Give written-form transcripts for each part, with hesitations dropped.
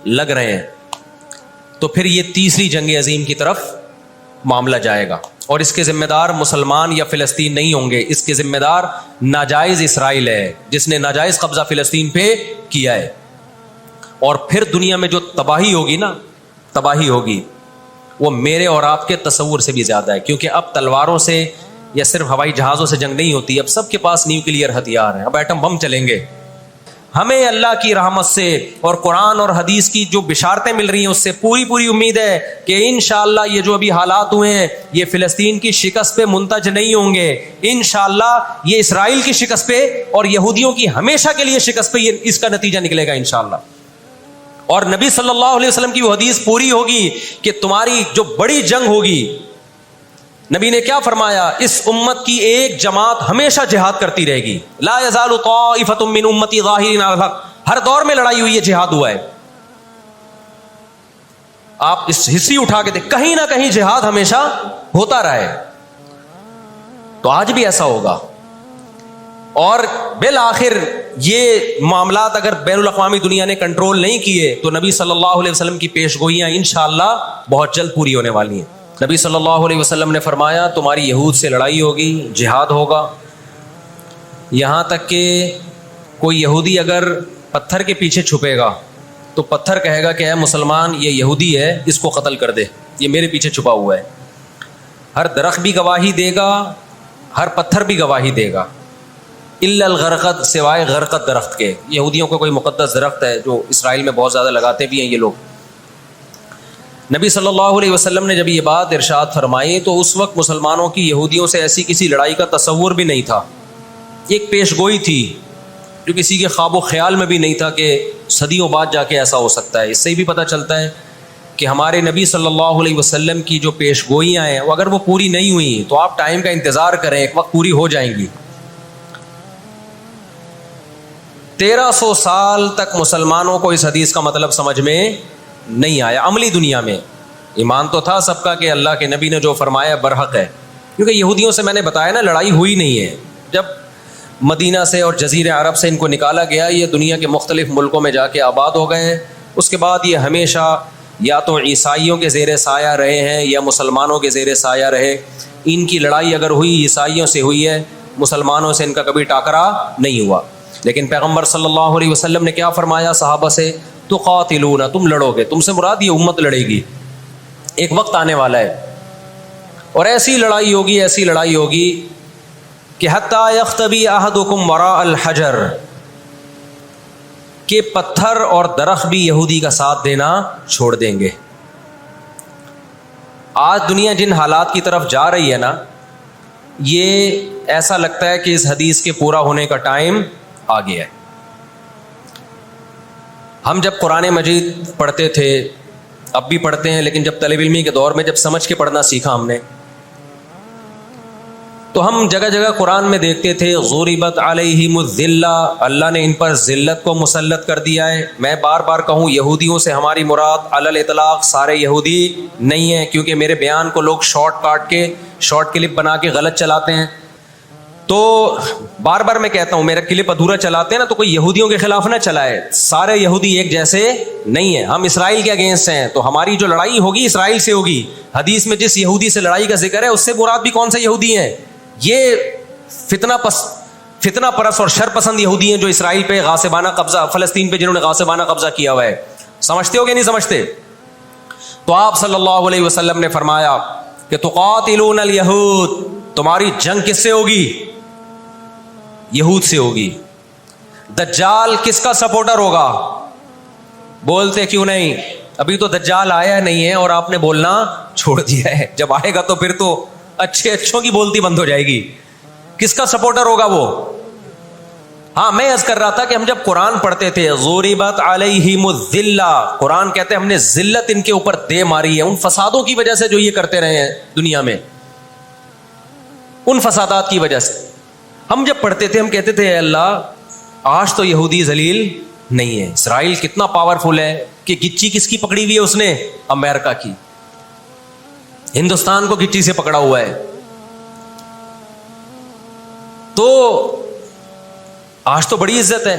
لگ رہے ہیں تو پھر یہ تیسری جنگ عظیم کی طرف معاملہ جائے گا، اور اس کے ذمہ دار مسلمان یا فلسطین نہیں ہوں گے، اس کے ذمہ دار ناجائز اسرائیل ہے جس نے ناجائز قبضہ فلسطین پہ کیا ہے. اور پھر دنیا میں جو تباہی ہوگی نا، تباہی ہوگی وہ میرے اور آپ کے تصور سے بھی زیادہ ہے، کیونکہ اب تلواروں سے یا صرف ہوائی جہازوں سے جنگ نہیں ہوتی، اب سب کے پاس نیوکلیئر ہتھیار ہیں، اب ایٹم بم چلیں گے. ہمیں اللہ کی رحمت سے اور قرآن اور حدیث کی جو بشارتیں مل رہی ہیں اس سے پوری امید ہے کہ انشاءاللہ یہ جو ابھی حالات ہوئے ہیں یہ فلسطین کی شکست پہ منتج نہیں ہوں گے، انشاءاللہ یہ اسرائیل کی شکست پہ اور یہودیوں کی ہمیشہ کے لیے شکست پہ یہ اس کا نتیجہ نکلے گا انشاءاللہ. اور نبی صلی اللہ علیہ وسلم کی وہ حدیث پوری ہوگی کہ تمہاری جو بڑی جنگ ہوگی، نبی نے کیا فرمایا، اس امت کی ایک جماعت ہمیشہ جہاد کرتی رہے گی، لا یزال طائفۃ من امتی ظاہرین علی الحق. ہر دور میں لڑائی ہوئی ہے، جہاد ہوا ہے. آپ اس ہسٹری اٹھا کے دیکھ، کہیں نہ کہیں جہاد ہمیشہ ہوتا رہا ہے. تو آج بھی ایسا ہوگا. اور بالآخر یہ معاملات اگر بین الاقوامی دنیا نے کنٹرول نہیں کیے تو نبی صلی اللہ علیہ وسلم کی پیش گوئیاں انشاءاللہ بہت جلد پوری ہونے والی ہیں. نبی صلی اللہ علیہ وسلم نے فرمایا تمہاری یہود سے لڑائی ہوگی، جہاد ہوگا، یہاں تک کہ کوئی یہودی اگر پتھر کے پیچھے چھپے گا تو پتھر کہے گا کہ اے مسلمان یہ یہودی ہے، اس کو قتل کر دے، یہ میرے پیچھے چھپا ہوا ہے. ہر درخت بھی گواہی دے گا، ہر پتھر بھی گواہی دے گا، الا الغرقد، سوائے غرقد درخت کے. یہودیوں کا کوئی مقدس درخت ہے جو اسرائیل میں بہت زیادہ لگاتے بھی ہیں یہ لوگ. نبی صلی اللہ علیہ وسلم نے جب یہ بات ارشاد فرمائی تو اس وقت مسلمانوں کی یہودیوں سے ایسی کسی لڑائی کا تصور بھی نہیں تھا. ایک پیش گوئی تھی جو کسی کے خواب و خیال میں بھی نہیں تھا کہ صدیوں بعد جا کے ایسا ہو سکتا ہے. اس سے بھی پتہ چلتا ہے کہ ہمارے نبی صلی اللہ علیہ وسلم کی جو پیش گوئیاں ہیں وہ اگر وہ پوری نہیں ہوئی تو آپ ٹائم کا انتظار کریں، ایک وقت پوری ہو جائیں گی. 1300 سال تک مسلمانوں کو اس حدیث کا مطلب سمجھ میں نہیں آیا. عملی دنیا میں ایمان تو تھا سب کا کہ اللہ کے نبی نے جو فرمایا برحق ہے، کیونکہ یہودیوں سے میں نے بتایا نا لڑائی ہوئی نہیں ہے. جب مدینہ سے اور جزیرہ عرب سے ان کو نکالا گیا، یہ دنیا کے مختلف ملکوں میں جا کے آباد ہو گئے ہیں. اس کے بعد یہ ہمیشہ یا تو عیسائیوں کے زیر سایہ رہے ہیں یا مسلمانوں کے زیر سایہ رہے. ان کی لڑائی اگر ہوئی عیسائیوں سے ہوئی ہے، مسلمانوں سے ان کا کبھی ٹاکرا نہیں ہوا. لیکن پیغمبر صلی اللہ علیہ وسلم نے کیا فرمایا صحابہ سے، تقاتلون، تم لڑو گے. تم سے مراد یہ امت لڑے گی، ایک وقت آنے والا ہے اور ایسی لڑائی ہوگی، ایسی لڑائی ہوگی کہ حتی یختبی احدکم وراء الحجر، کہ پتھر اور درخت بھی یہودی کا ساتھ دینا چھوڑ دیں گے. آج دنیا جن حالات کی طرف جا رہی ہے نا، یہ ایسا لگتا ہے کہ اس حدیث کے پورا ہونے کا ٹائم آ گیا ہے. ہم جب قرآن مجید پڑھتے تھے، اب بھی پڑھتے ہیں، لیکن جب طالب علمی کے دور میں جب سمجھ کے پڑھنا سیکھا ہم نے، تو ہم جگہ جگہ قرآن میں دیکھتے تھے ضربت علیہم الذلہ، اللہ نے ان پر ذلت کو مسلط کر دیا ہے. میں بار بار کہوں یہودیوں سے ہماری مراد علی الاطلاق سارے یہودی نہیں ہیں، کیونکہ میرے بیان کو لوگ شارٹ کلپ بنا کے غلط چلاتے ہیں. تو بار بار میں کہتا ہوں میرا کلپ ادھورا چلاتے ہیں نا تو کوئی یہودیوں کے خلاف نہ چلائے، سارے یہودی ایک جیسے نہیں ہیں. ہم اسرائیل کے اگینسٹ ہیں، تو ہماری جو لڑائی ہوگی اسرائیل سے ہوگی. حدیث میں جس یہودی سے لڑائی کا ذکر ہے اس سے مراد بھی کون سے یہودی ہیں؟ یہ فتنہ پرست اور شر پسند یہودی ہیں جو اسرائیل پہ غاصبانہ قبضہ، فلسطین پہ جنہوں نے غاصبانہ قبضہ کیا ہوا ہے. سمجھتے ہو کہ نہیں سمجھتے؟ تو آپ صلی اللہ علیہ وسلم نے فرمایا کہ تقاتلون الیہود، تمہاری جنگ کس سے ہوگی؟ یہود سے ہوگی. دجال کس کا سپورٹر ہوگا؟ بولتے کیوں نہیں؟ ابھی تو دجال آیا نہیں ہے اور آپ نے بولنا چھوڑ دیا ہے. جب آئے گا تو پھر تو اچھوں کی بولتی بند ہو جائے گی. کس کا سپورٹر ہوگا وہ؟ ہاں میں عرض کر رہا تھا کہ ہم جب قرآن پڑھتے تھے ضربت علیہم الذلہ، قرآن کہتے ہیں ہم نے ذلت ان کے اوپر دے ماری ہے ان فسادوں کی وجہ سے جو یہ کرتے رہے ہیں دنیا میں، ان فسادات کی وجہ سے. ہم جب پڑھتے تھے ہم کہتے تھے اے اللہ آج تو یہودی ذلیل نہیں ہے. اسرائیل کتنا پاورفل ہے کہ گچی کس کی پکڑی ہوئی ہے اس نے؟ امریکہ کی. ہندوستان کو گچی سے پکڑا ہوا ہے. تو آج تو بڑی عزت ہے.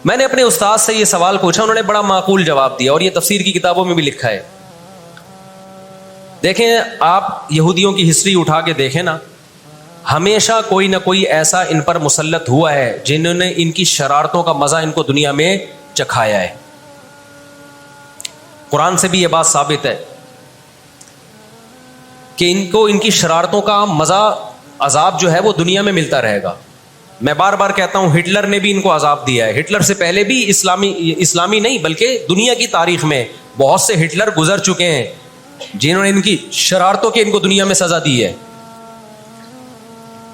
میں نے اپنے استاد سے یہ سوال پوچھا, انہوں نے بڑا معقول جواب دیا, اور یہ تفسیر کی کتابوں میں بھی لکھا ہے. دیکھیں آپ یہودیوں کی ہسٹری اٹھا کے دیکھیں نا, ہمیشہ کوئی نہ کوئی ایسا ان پر مسلط ہوا ہے جنہوں نے ان کی شرارتوں کا مزہ ان کو دنیا میں چکھایا ہے. قرآن سے بھی یہ بات ثابت ہے کہ ان کو ان کی شرارتوں کا مزہ, عذاب جو ہے وہ دنیا میں ملتا رہے گا. میں بار بار کہتا ہوں ہٹلر نے بھی ان کو عذاب دیا ہے. ہٹلر سے پہلے بھی اسلامی نہیں بلکہ دنیا کی تاریخ میں بہت سے ہٹلر گزر چکے ہیں جنہوں نے ان کی شرارتوں کی ان کو دنیا میں سزا دی ہے.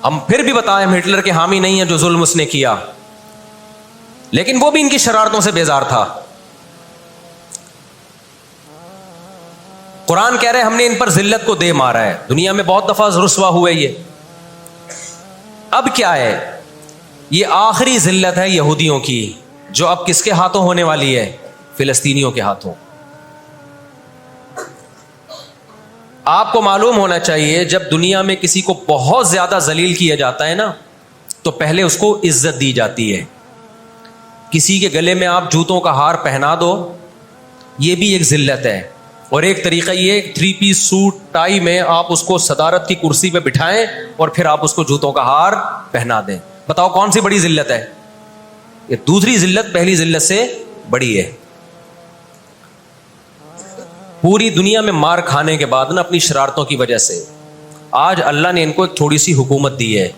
ہم پھر بھی بتائیں ہم ہٹلر کے حامی نہیں ہیں جو ظلم اس نے کیا, لیکن وہ بھی ان کی شرارتوں سے بیزار تھا. قرآن کہہ رہے ہم نے ان پر ذلت کو دے مارا ہے, دنیا میں بہت دفعہ رسوا ہوئے یہ. اب کیا ہے, یہ آخری ذلت ہے یہودیوں کی جو اب کس کے ہاتھوں ہونے والی ہے؟ فلسطینیوں کے ہاتھوں. آپ کو معلوم ہونا چاہیے جب دنیا میں کسی کو بہت زیادہ ذلیل کیا جاتا ہے نا تو پہلے اس کو عزت دی جاتی ہے. کسی کے گلے میں آپ جوتوں کا ہار پہنا دو, یہ بھی ایک ذلت ہے. اور ایک طریقہ یہ 3 پیس سوٹ ٹائی میں آپ اس کو صدارت کی کرسی پہ بٹھائیں اور پھر آپ اس کو جوتوں کا ہار پہنا دیں. بتاؤ کون سی بڑی ذلت ہے؟ یہ دوسری ذلت پہلی ذلت سے بڑی ہے. پوری دنیا میں مار کھانے کے بعد نا اپنی شرارتوں کی وجہ سے آج اللہ نے ان کو ایک تھوڑی سی حکومت دی ہے.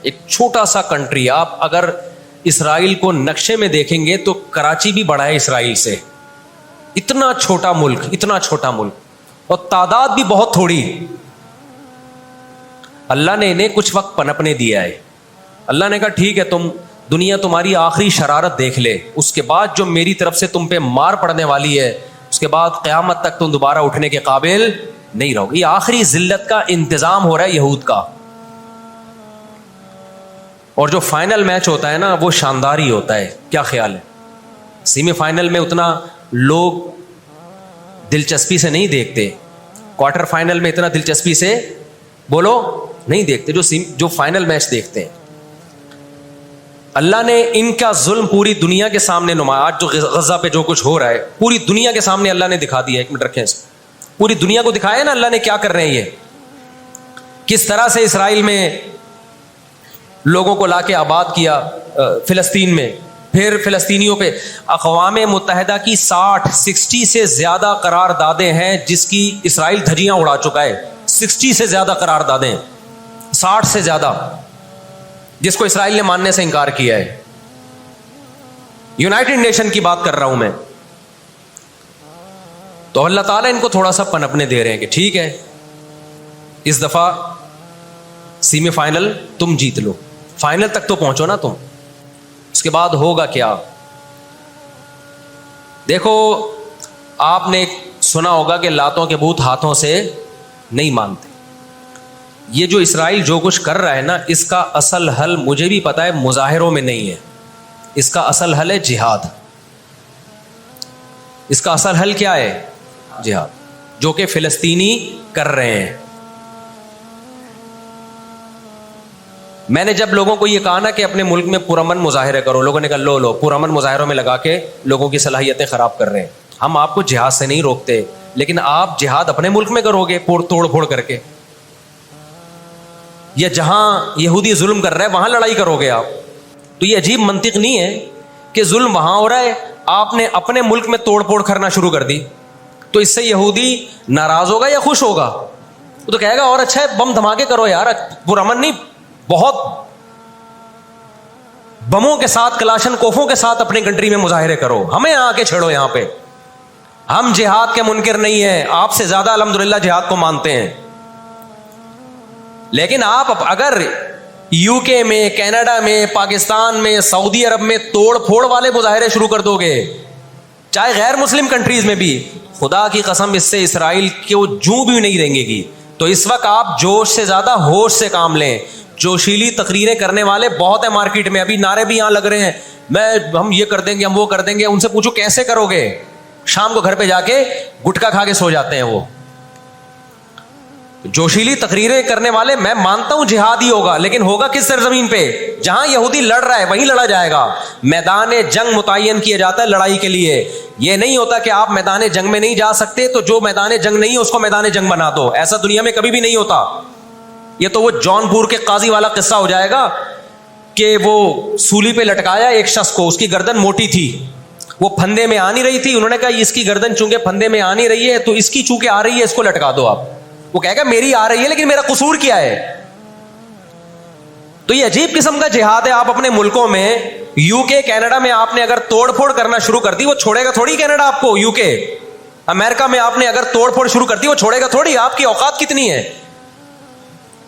ایک چھوٹا سا کنٹری, آپ اگر اسرائیل کو نقشے میں دیکھیں گے تو کراچی بھی بڑا ہے اسرائیل سے. اتنا چھوٹا ملک, اتنا چھوٹا ملک, اور تعداد بھی بہت تھوڑی. اللہ نے انہیں کچھ وقت پنپنے دیا ہے. اللہ نے کہا ٹھیک ہے تم دنیا تمہاری آخری شرارت دیکھ لے, اس کے بعد جو میری طرف سے تم پہ مار پڑنے والی ہے اس کے بعد قیامت تک تم دوبارہ اٹھنے کے قابل نہیں رہو گے. یہ آخری ذلت کا انتظام ہو رہا ہے یہود کا. اور جو فائنل میچ ہوتا ہے نا وہ شاندار ہی ہوتا ہے. کیا خیال ہے؟ سیمی فائنل میں اتنا لوگ دلچسپی سے نہیں دیکھتے, کوارٹر فائنل میں اتنا دلچسپی سے بولو نہیں دیکھتے جو فائنل میچ دیکھتے ہیں. اللہ نے ان کا ظلم پوری دنیا کے سامنے نمایا. آج جو غزہ پہ جو کچھ ہو رہا ہے پوری دنیا کے سامنے اللہ نے دکھا دیا. ایک منٹ رکھیں, پوری دنیا کو دکھایا نا اللہ نے کیا کر رہے ہیں. یہ کس طرح سے اسرائیل میں لوگوں کو لا کے آباد کیا, فلسطین میں, پھر فلسطینیوں پہ اقوام متحدہ کی 60 سے زیادہ قراردادیں ہیں جس کی اسرائیل دھجیاں اڑا چکا ہے. 60 سے زیادہ قراردادیں, 60 سے زیادہ, جس کو اسرائیل نے ماننے سے انکار کیا ہے. یونائٹڈ نیشن کی بات کر رہا ہوں میں. تو اللہ تعالیٰ ان کو تھوڑا سا پنپنے دے رہے ہیں کہ ٹھیک ہے اس دفعہ سیمی فائنل تم جیت لو, فائنل تک تو پہنچو نا تم, اس کے بعد ہوگا کیا. دیکھو آپ نے سنا ہوگا کہ لاتوں کے بت ہاتھوں سے نہیں مانتے. یہ جو اسرائیل جو کچھ کر رہا ہے نا اس کا اصل حل مجھے بھی پتا ہے مظاہروں میں نہیں ہے. اس کا اصل حل ہے جہاد. اس کا اصل حل کیا ہے؟ جہاد, جو کہ فلسطینی کر رہے ہیں. میں نے جب لوگوں کو یہ کہا نا کہ اپنے ملک میں پرامن مظاہرے کرو, لوگوں نے کہا لو پرامن مظاہروں میں لگا کے لوگوں کی صلاحیتیں خراب کر رہے ہیں. ہم آپ کو جہاد سے نہیں روکتے, لیکن آپ جہاد اپنے ملک میں کرو گے توڑ پھوڑ کر کے, یا جہاں یہودی ظلم کر رہا ہے وہاں لڑائی کرو گے آپ. تو یہ عجیب منطق نہیں ہے کہ ظلم وہاں ہو رہا ہے, آپ نے اپنے ملک میں توڑ پھوڑ کرنا شروع کر دی, تو اس سے یہودی ناراض ہوگا یا خوش ہوگا؟ وہ تو کہے گا اور اچھا ہے بم دھماکے کرو یار, پرامن نہیں, بہت بموں کے ساتھ کلاشن کوفوں کے ساتھ اپنی کنٹری میں مظاہرے کرو, ہمیں آ کے چھیڑو یہاں پہ. ہم جہاد کے منکر نہیں ہیں, آپ سے زیادہ الحمدللہ جہاد کو مانتے ہیں. لیکن آپ اگر یو کے میں, کینیڈا میں, پاکستان میں, سعودی عرب میں توڑ پھوڑ والے مظاہرے شروع کر دو گے, چاہے غیر مسلم کنٹریز میں بھی, خدا کی قسم اس سے اسرائیل کو جوں بھی نہیں رہیں گی. تو اس وقت آپ جوش سے زیادہ ہوش سے کام لیں. جوشیلی تقریریں کرنے والے بہت ہیں مارکیٹ میں, ابھی نعرے بھی یہاں لگ رہے ہیں, ہم یہ کر دیں گے, ہم وہ کر دیں گے. ان سے پوچھو کیسے کرو گے؟ شام کو گھر پہ جا کے گٹکا کھا کے سو جاتے ہیں وہ. جوشیلی تقریریں کرنے والے، میں مانتا ہوں جہاد ہی ہوگا، لیکن ہوگا کس سرزمین پہ؟ جہاں یہودی لڑ رہا ہے وہیں لڑا جائے گا. میدان جنگ متعین کیا جاتا ہے لڑائی کے لیے. یہ نہیں ہوتا کہ آپ میدان جنگ میں نہیں جا سکتے تو جو میدان جنگ نہیں ہے اس کو میدان جنگ بنا دو. ایسا دنیا میں کبھی بھی نہیں ہوتا. یہ تو وہ جونپور کے قاضی والا قصہ ہو جائے گا کہ وہ سولی پہ لٹکایا ایک شخص کو، اس کی گردن موٹی تھی، وہ پھندے میں آ نہیں رہی تھی. انہوں نے کہا اس کی گردن چونکہ پھندے میں آ نہیں رہی ہے تو اس کی چونکہ آ رہی ہے اس کو لٹکا دو آپ. وہ کہے گا میری آ رہی ہے لیکن میرا قصور کیا ہے؟ تو یہ عجیب قسم کا جہاد ہے. آپ اپنے ملکوں میں یو کے کینیڈا میں آپ نے اگر توڑ پھوڑ کرنا شروع کر دی، وہ چھوڑے گا تھوڑی کینیڈا آپ کو. یو کے امریکہ میں آپ نے اگر توڑ پھوڑ شروع کر دی وہ چھوڑے گا تھوڑی. آپ کی اوقات کتنی ہے؟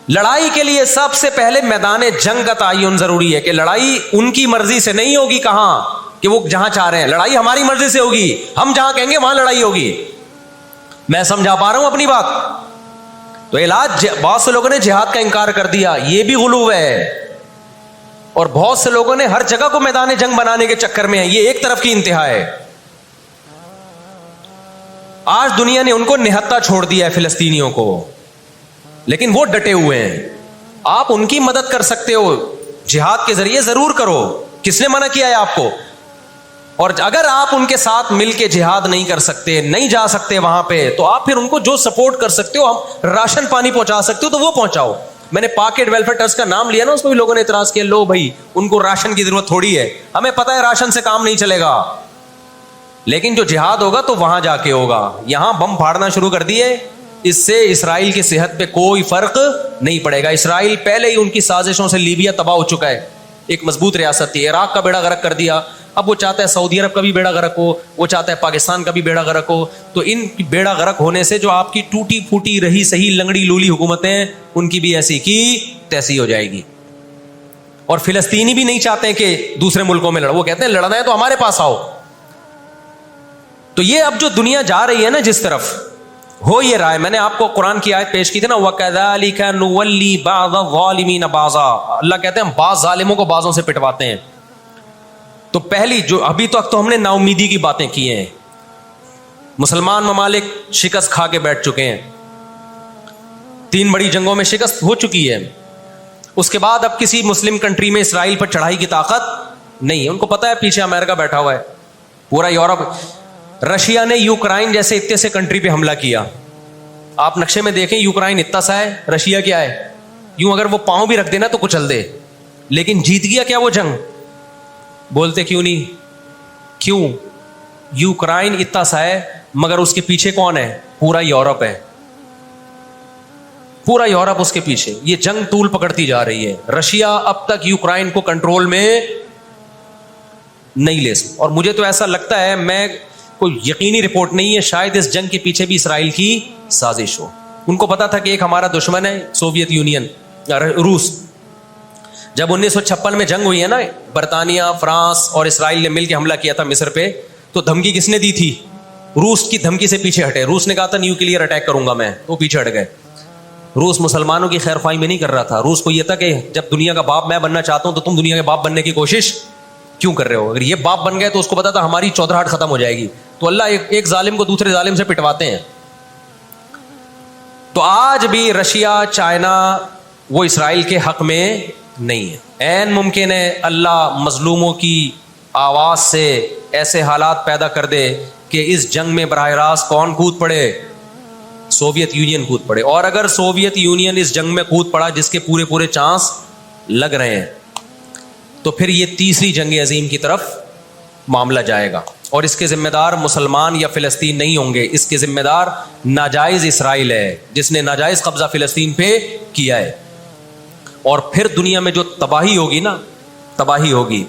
لڑائی کے لیے سب سے پہلے میدان جنگ کا تعین ضروری ہے کہ لڑائی ان کی مرضی سے نہیں ہوگی. کہاں کہ وہ جہاں چاہ رہے ہیں، لڑائی ہماری مرضی سے ہوگی. ہم جہاں کہیں گے وہاں لڑائی ہوگی. میں سمجھا پا رہا ہوں اپنی بات؟ تو علاج، بہت سے لوگوں نے جہاد کا انکار کر دیا، یہ بھی غلو ہے. اور بہت سے لوگوں نے ہر جگہ کو میدان جنگ بنانے کے چکر میں ہے. یہ ایک طرف کی انتہا ہے. آج دنیا نے ان کو نہتا چھوڑ دیا ہے فلسطینیوں کو، لیکن وہ ڈٹے ہوئے ہیں. آپ ان کی مدد کر سکتے ہو جہاد کے ذریعے، ضرور کرو. کس نے منع کیا ہے آپ کو؟ اور اگر آپ ان کے ساتھ مل کے جہاد نہیں کر سکتے، نہیں جا سکتے وہاں پہ، تو آپ پھر ان کو جو سپورٹ کر سکتے ہو، ہم راشن پانی پہنچا سکتے ہو تو وہ پہنچاؤ. میں نے پاکٹ ویلفیئر ٹرسٹ کا نام لیا نا، اس میں بھی لوگوں نے اعتراض کیا، لو بھائی ان کو راشن کی ضرورت تھوڑی ہے، ہمیں پتہ ہے راشن سے کام نہیں چلے گا. لیکن جو جہاد ہوگا تو وہاں جا کے ہوگا. یہاں بم پھاڑنا شروع کر دیے، اس سے اسرائیل کی صحت پہ کوئی فرق نہیں پڑے گا. اسرائیل پہلے ہی ان کی سازشوں سے لیبیا تباہ ہو چکا ہے. ایک مضبوط ریاست تھی، عراق کا بیڑا غرق کر دیا. اب وہ چاہتا ہے سعودی عرب کا بھی بیڑا غرق ہو، وہ چاہتا ہے پاکستان کا بھی بیڑا غرق ہو. تو ان بیڑا غرق ہونے سے جو آپ کی ٹوٹی پھوٹی رہی صحیح لنگڑی لولی حکومتیں، ان کی بھی ایسی کی تیسی ہو جائے گی. اور فلسطینی بھی نہیں چاہتے کہ دوسرے ملکوں میں لڑو، وہ کہتے ہیں لڑنا ہے تو ہمارے پاس آؤ. تو یہ اب جو دنیا جا رہی ہے نا جس طرف، ہو یہ رہا ہے. میں نے آپ کو قرآن کی آیت پیش کی تھی نا، وَكَذَلِكَ نُوَلِّي بَعْضَ الظَّالِمِينَ بَعْضًا. اللہ کہتے ہیں ہم بعض ظالموں کو بعضوں سے پٹواتے ہیں. تو پہلی جو ابھی تک تو ہم نے نا امیدی کی باتیں کی ہیں. مسلمان ممالک شکست کھا کے بیٹھ چکے ہیں، 3 بڑی جنگوں میں شکست ہو چکی ہے. اس کے بعد اب کسی مسلم کنٹری میں اسرائیل پر چڑھائی کی طاقت نہیں ہے. ان کو پتہ ہے پیچھے امریکہ بیٹھا ہوا ہے، پورا یورپ. رشیا نے یوکرائن جیسے اتنے سے کنٹری پہ حملہ کیا. آپ نقشے میں دیکھیں یوکرائن اتنا سا ہے، رشیا کیا ہے، یوں اگر وہ پاؤں بھی رکھ دینا تو کچل دے. لیکن جیت گیا کیا وہ جنگ؟ بولتے کیوں نہیں؟ کیوں؟ یوکرائن اتنا سا ہے مگر اس کے پیچھے کون ہے؟ پورا یورپ ہے. پورا یورپ اس کے پیچھے. یہ جنگ طول پکڑتی جا رہی ہے. رشیا اب تک یوکرائن کو کنٹرول میں نہیں لے سکتا. اور مجھے تو ایسا لگتا ہے، میں کوئی یقینی رپورٹ نہیں ہے، شاید اس جنگ کے پیچھے بھی اسرائیل کی سازش ہو. ان کو پتا تھا کہ ایک ہمارا دشمن ہے سوویت یونین، روس. جب 1956 میں جنگ ہوئی ہے نا، برطانیہ، فرانس اور اسرائیل نے مل کے حملہ کیا تھا مصر پہ، تو دھمکی کس نے دی تھی؟ روس کی دھمکی سے پیچھے ہٹے. روس نے کہا تھا نیوکلیئر اٹیک کروں گا میں، تو پیچھے ہٹ گئے. روس مسلمانوں کی خیر خواہی میں نہیں کر رہا تھا. روس کو یہ تھا کہ جب دنیا کا باپ میں بننا چاہتا ہوں تو تم دنیا کے باپ بننے کی کوشش کیوں کر رہے ہو؟ اگر یہ باپ بن گئے تو اس کو پتا تھا ہماری چودراہٹ ختم ہو جائے گی. تو اللہ ایک ظالم کو دوسرے ظالم سے پٹواتے ہیں. تو آج بھی رشیا، چائنا وہ اسرائیل کے حق میں نہیں ہے. عین ممکن ہے اللہ مظلوموں کی آواز سے ایسے حالات پیدا کر دے کہ اس جنگ میں براہ راست کون کود پڑے؟ سوویت یونین کود پڑے. اور اگر سوویت یونین اس جنگ میں کود پڑا جس کے پورے چانس لگ رہے ہیں، تو پھر یہ تیسری جنگ عظیم کی طرف معاملہ جائے گا. اور اس کے ذمہ دار مسلمان یا فلسطین نہیں ہوں گے. اس کے ذمہ دار ناجائز اسرائیل ہے جس نے ناجائز قبضہ فلسطین پہ کیا ہے. اور پھر دنیا میں جو تباہی ہوگی نا، تباہی ہوگی،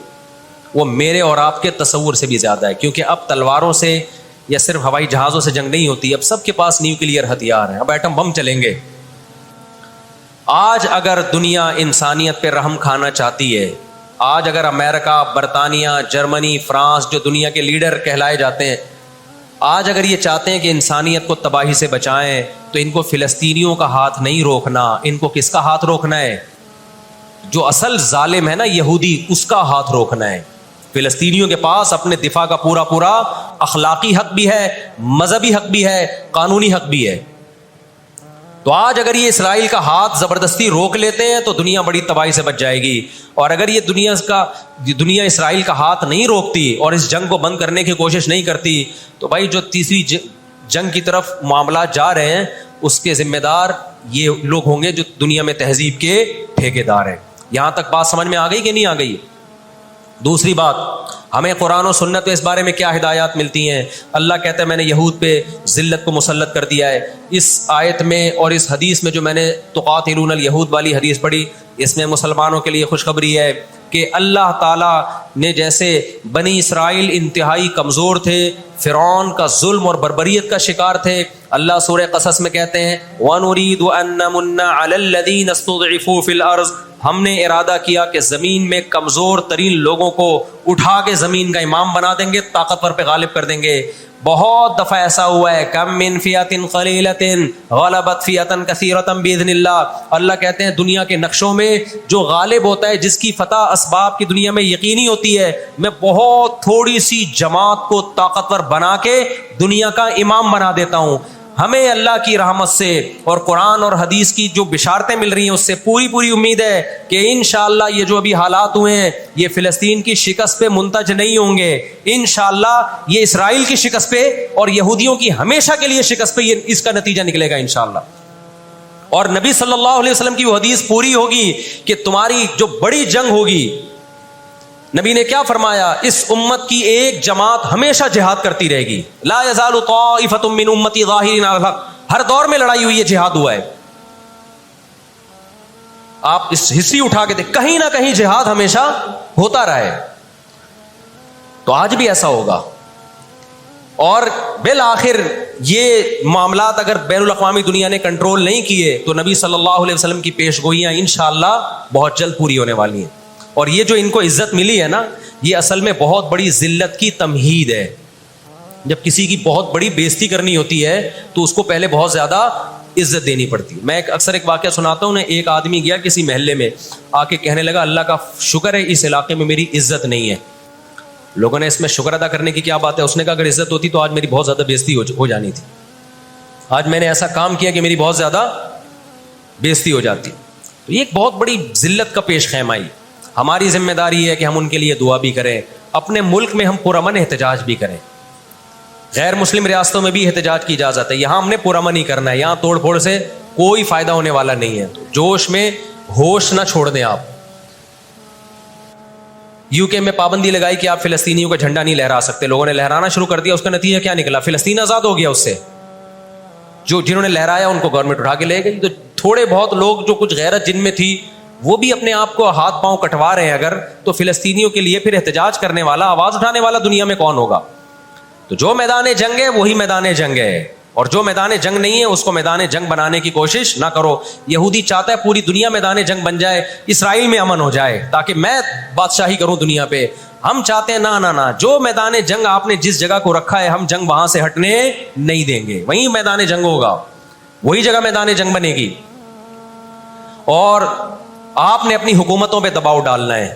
وہ میرے اور آپ کے تصور سے بھی زیادہ ہے. کیونکہ اب تلواروں سے یا صرف ہوائی جہازوں سے جنگ نہیں ہوتی، اب سب کے پاس نیوکلیئر ہتھیار ہیں، اب ایٹم بم چلیں گے. آج اگر دنیا انسانیت پہ رحم کھانا چاہتی ہے، آج اگر امریکہ، برطانیہ، جرمنی، فرانس جو دنیا کے لیڈر کہلائے جاتے ہیں، آج اگر یہ چاہتے ہیں کہ انسانیت کو تباہی سے بچائیں، تو ان کو فلسطینیوں کا ہاتھ نہیں روکنا. ان کو کس کا ہاتھ روکنا ہے؟ جو اصل ظالم ہے نا یہودی، اس کا ہاتھ روکنا ہے. فلسطینیوں کے پاس اپنے دفاع کا پورا اخلاقی حق بھی ہے، مذہبی حق بھی ہے، قانونی حق بھی ہے. تو آج اگر یہ اسرائیل کا ہاتھ زبردستی روک لیتے ہیں تو دنیا بڑی تباہی سے بچ جائے گی، اور اگر یہ دنیا اسرائیل کا ہاتھ نہیں روکتی اور اس جنگ کو بند کرنے کی کوشش نہیں کرتی تو بھائی جو تیسری جنگ کی طرف معاملات جا رہے ہیں اس کے ذمہ دار یہ لوگ ہوں گے جو دنیا میں تہذیب کے ٹھیکیدار ہیں۔ یہاں تک بات سمجھ میں آ گئی کہ نہیں آ گئی؟ دوسری بات، ہمیں قرآن و سنت میں اس بارے میں کیا ہدایات ملتی ہیں؟ اللہ کہتا ہے میں نے یہود پہ ذلت کو مسلط کر دیا ہے۔ اس آیت میں اور اس حدیث میں جو میں نے تقاتلون الیہود والی حدیث پڑھی، اس میں مسلمانوں کے لیے خوشخبری ہے کہ اللہ تعالیٰ نے جیسے بنی اسرائیل انتہائی کمزور تھے، فرعون کا ظلم اور بربریت کا شکار تھے، اللہ سورہ قصص میں کہتے ہیں وَنُرِيدُ أَن نَّمُنَّ عَلَى الَّذِينَ اسْتُضْعِفُوا فِي الْأَرْضِ، ہم نے ارادہ کیا کہ زمین میں کمزور ترین لوگوں کو اٹھا کے زمین کا امام بنا دیں گے، طاقتور پہ غالب کر دیں گے۔ بہت دفعہ ایسا ہوا ہے، کم من فئۃ قلیلۃ غلبت فئۃ کثیرۃ باذن اللہ۔ اللہ کہتے ہیں دنیا کے نقشوں میں جو غالب ہوتا ہے، جس کی فتح اسباب کی دنیا میں یقینی ہوتی ہے، میں بہت تھوڑی سی جماعت کو طاقتور بنا کے دنیا کا امام بنا دیتا ہوں۔ ہمیں اللہ کی رحمت سے اور قرآن اور حدیث کی جو بشارتیں مل رہی ہیں اس سے پوری امید ہے کہ انشاءاللہ یہ جو ابھی حالات ہوئے ہیں یہ فلسطین کی شکست پہ منتج نہیں ہوں گے، انشاءاللہ یہ اسرائیل کی شکست پہ اور یہودیوں کی ہمیشہ کے لیے شکست پہ یہ اس کا نتیجہ نکلے گا انشاءاللہ۔ اور نبی صلی اللہ علیہ وسلم کی وہ حدیث پوری ہوگی کہ تمہاری جو بڑی جنگ ہوگی، نبی نے کیا فرمایا؟ اس امت کی ایک جماعت ہمیشہ جہاد کرتی رہے گی، لا یزال طائفۃ من امتی ظاہرین علی الحق، ہر دور میں لڑائی ہوئی ہے، جہاد ہوا ہے۔ آپ اس ہسٹری اٹھا کے دیکھ، کہیں نہ کہیں جہاد ہمیشہ ہوتا رہا ہے، تو آج بھی ایسا ہوگا۔ اور بالآخر یہ معاملات اگر بین الاقوامی دنیا نے کنٹرول نہیں کیے تو نبی صلی اللہ علیہ وسلم کی پیش گوئیاں انشاءاللہ بہت جلد پوری ہونے والی ہیں۔ اور یہ جو ان کو عزت ملی ہے نا، یہ اصل میں بہت بڑی ذلت کی تمہید ہے۔ جب کسی کی بہت بڑی بےزتی کرنی ہوتی ہے تو اس کو پہلے بہت زیادہ عزت دینی پڑتی ہے۔ میں اکثر ایک واقعہ سناتا ہوں، ایک آدمی گیا کسی محلے میں، آ کے کہنے لگا اللہ کا شکر ہے اس علاقے میں میری عزت نہیں ہے۔ لوگوں نے اس میں شکر ادا کرنے کی کیا بات ہے؟ اس نے کہا اگر عزت ہوتی تو آج میری بہت زیادہ بےزتی ہو جانی تھی، آج میں نے ایسا کام کیا کہ میری بہت زیادہ بےزتی ہو جاتی۔ تو یہ ایک بہت بڑی ذلت کا پیش خیمہ ہے۔ ہماری ذمہ داری ہے کہ ہم ان کے لیے دعا بھی کریں، اپنے ملک میں ہم پرامن احتجاج بھی کریں۔ غیر مسلم ریاستوں میں بھی احتجاج کی اجازت ہے، یہاں ہم نے پرامن ہی کرنا ہے، یہاں توڑ پھوڑ سے کوئی فائدہ ہونے والا نہیں ہے۔ جوش میں ہوش نہ چھوڑ دیں آپ۔ یو کے میں پابندی لگائی کہ آپ فلسطینیوں کا جھنڈا نہیں لہرا سکتے، لوگوں نے لہرانا شروع کر دیا، اس کا نتیجہ کیا نکلا؟ فلسطین آزاد ہو گیا، اس سے جنہوں نے لہرایا ان کو گورنمنٹ اٹھا کے لے گئی۔ تو تھوڑے بہت لوگ جو کچھ غیرت جن میں تھی وہ بھی اپنے آپ کو ہاتھ پاؤں کٹوا رہے ہیں اگر، تو فلسطینیوں کے لیے پھر احتجاج کرنے والا، آواز اٹھانے والا دنیا میں کون ہوگا؟ تو جو میدان جنگ ہے وہی میدان جنگ ہے، اور جو میدان جنگ نہیں ہے اس کو میدان جنگ بنانے کی کوشش نہ کرو۔ یہودی چاہتا ہے پوری دنیا میدان جنگ بن جائے، اسرائیل میں امن ہو جائے تاکہ میں بادشاہی کروں دنیا پہ۔ ہم چاہتے ہیں نہ، جو میدان جنگ آپ نے جس جگہ کو رکھا ہے ہم جنگ وہاں سے ہٹنے نہیں دیں گے، وہیں میدان جنگ ہوگا، وہی جگہ میدان جنگ بنے گی۔ اور آپ نے اپنی حکومتوں پہ دباؤ ڈالنا ہے،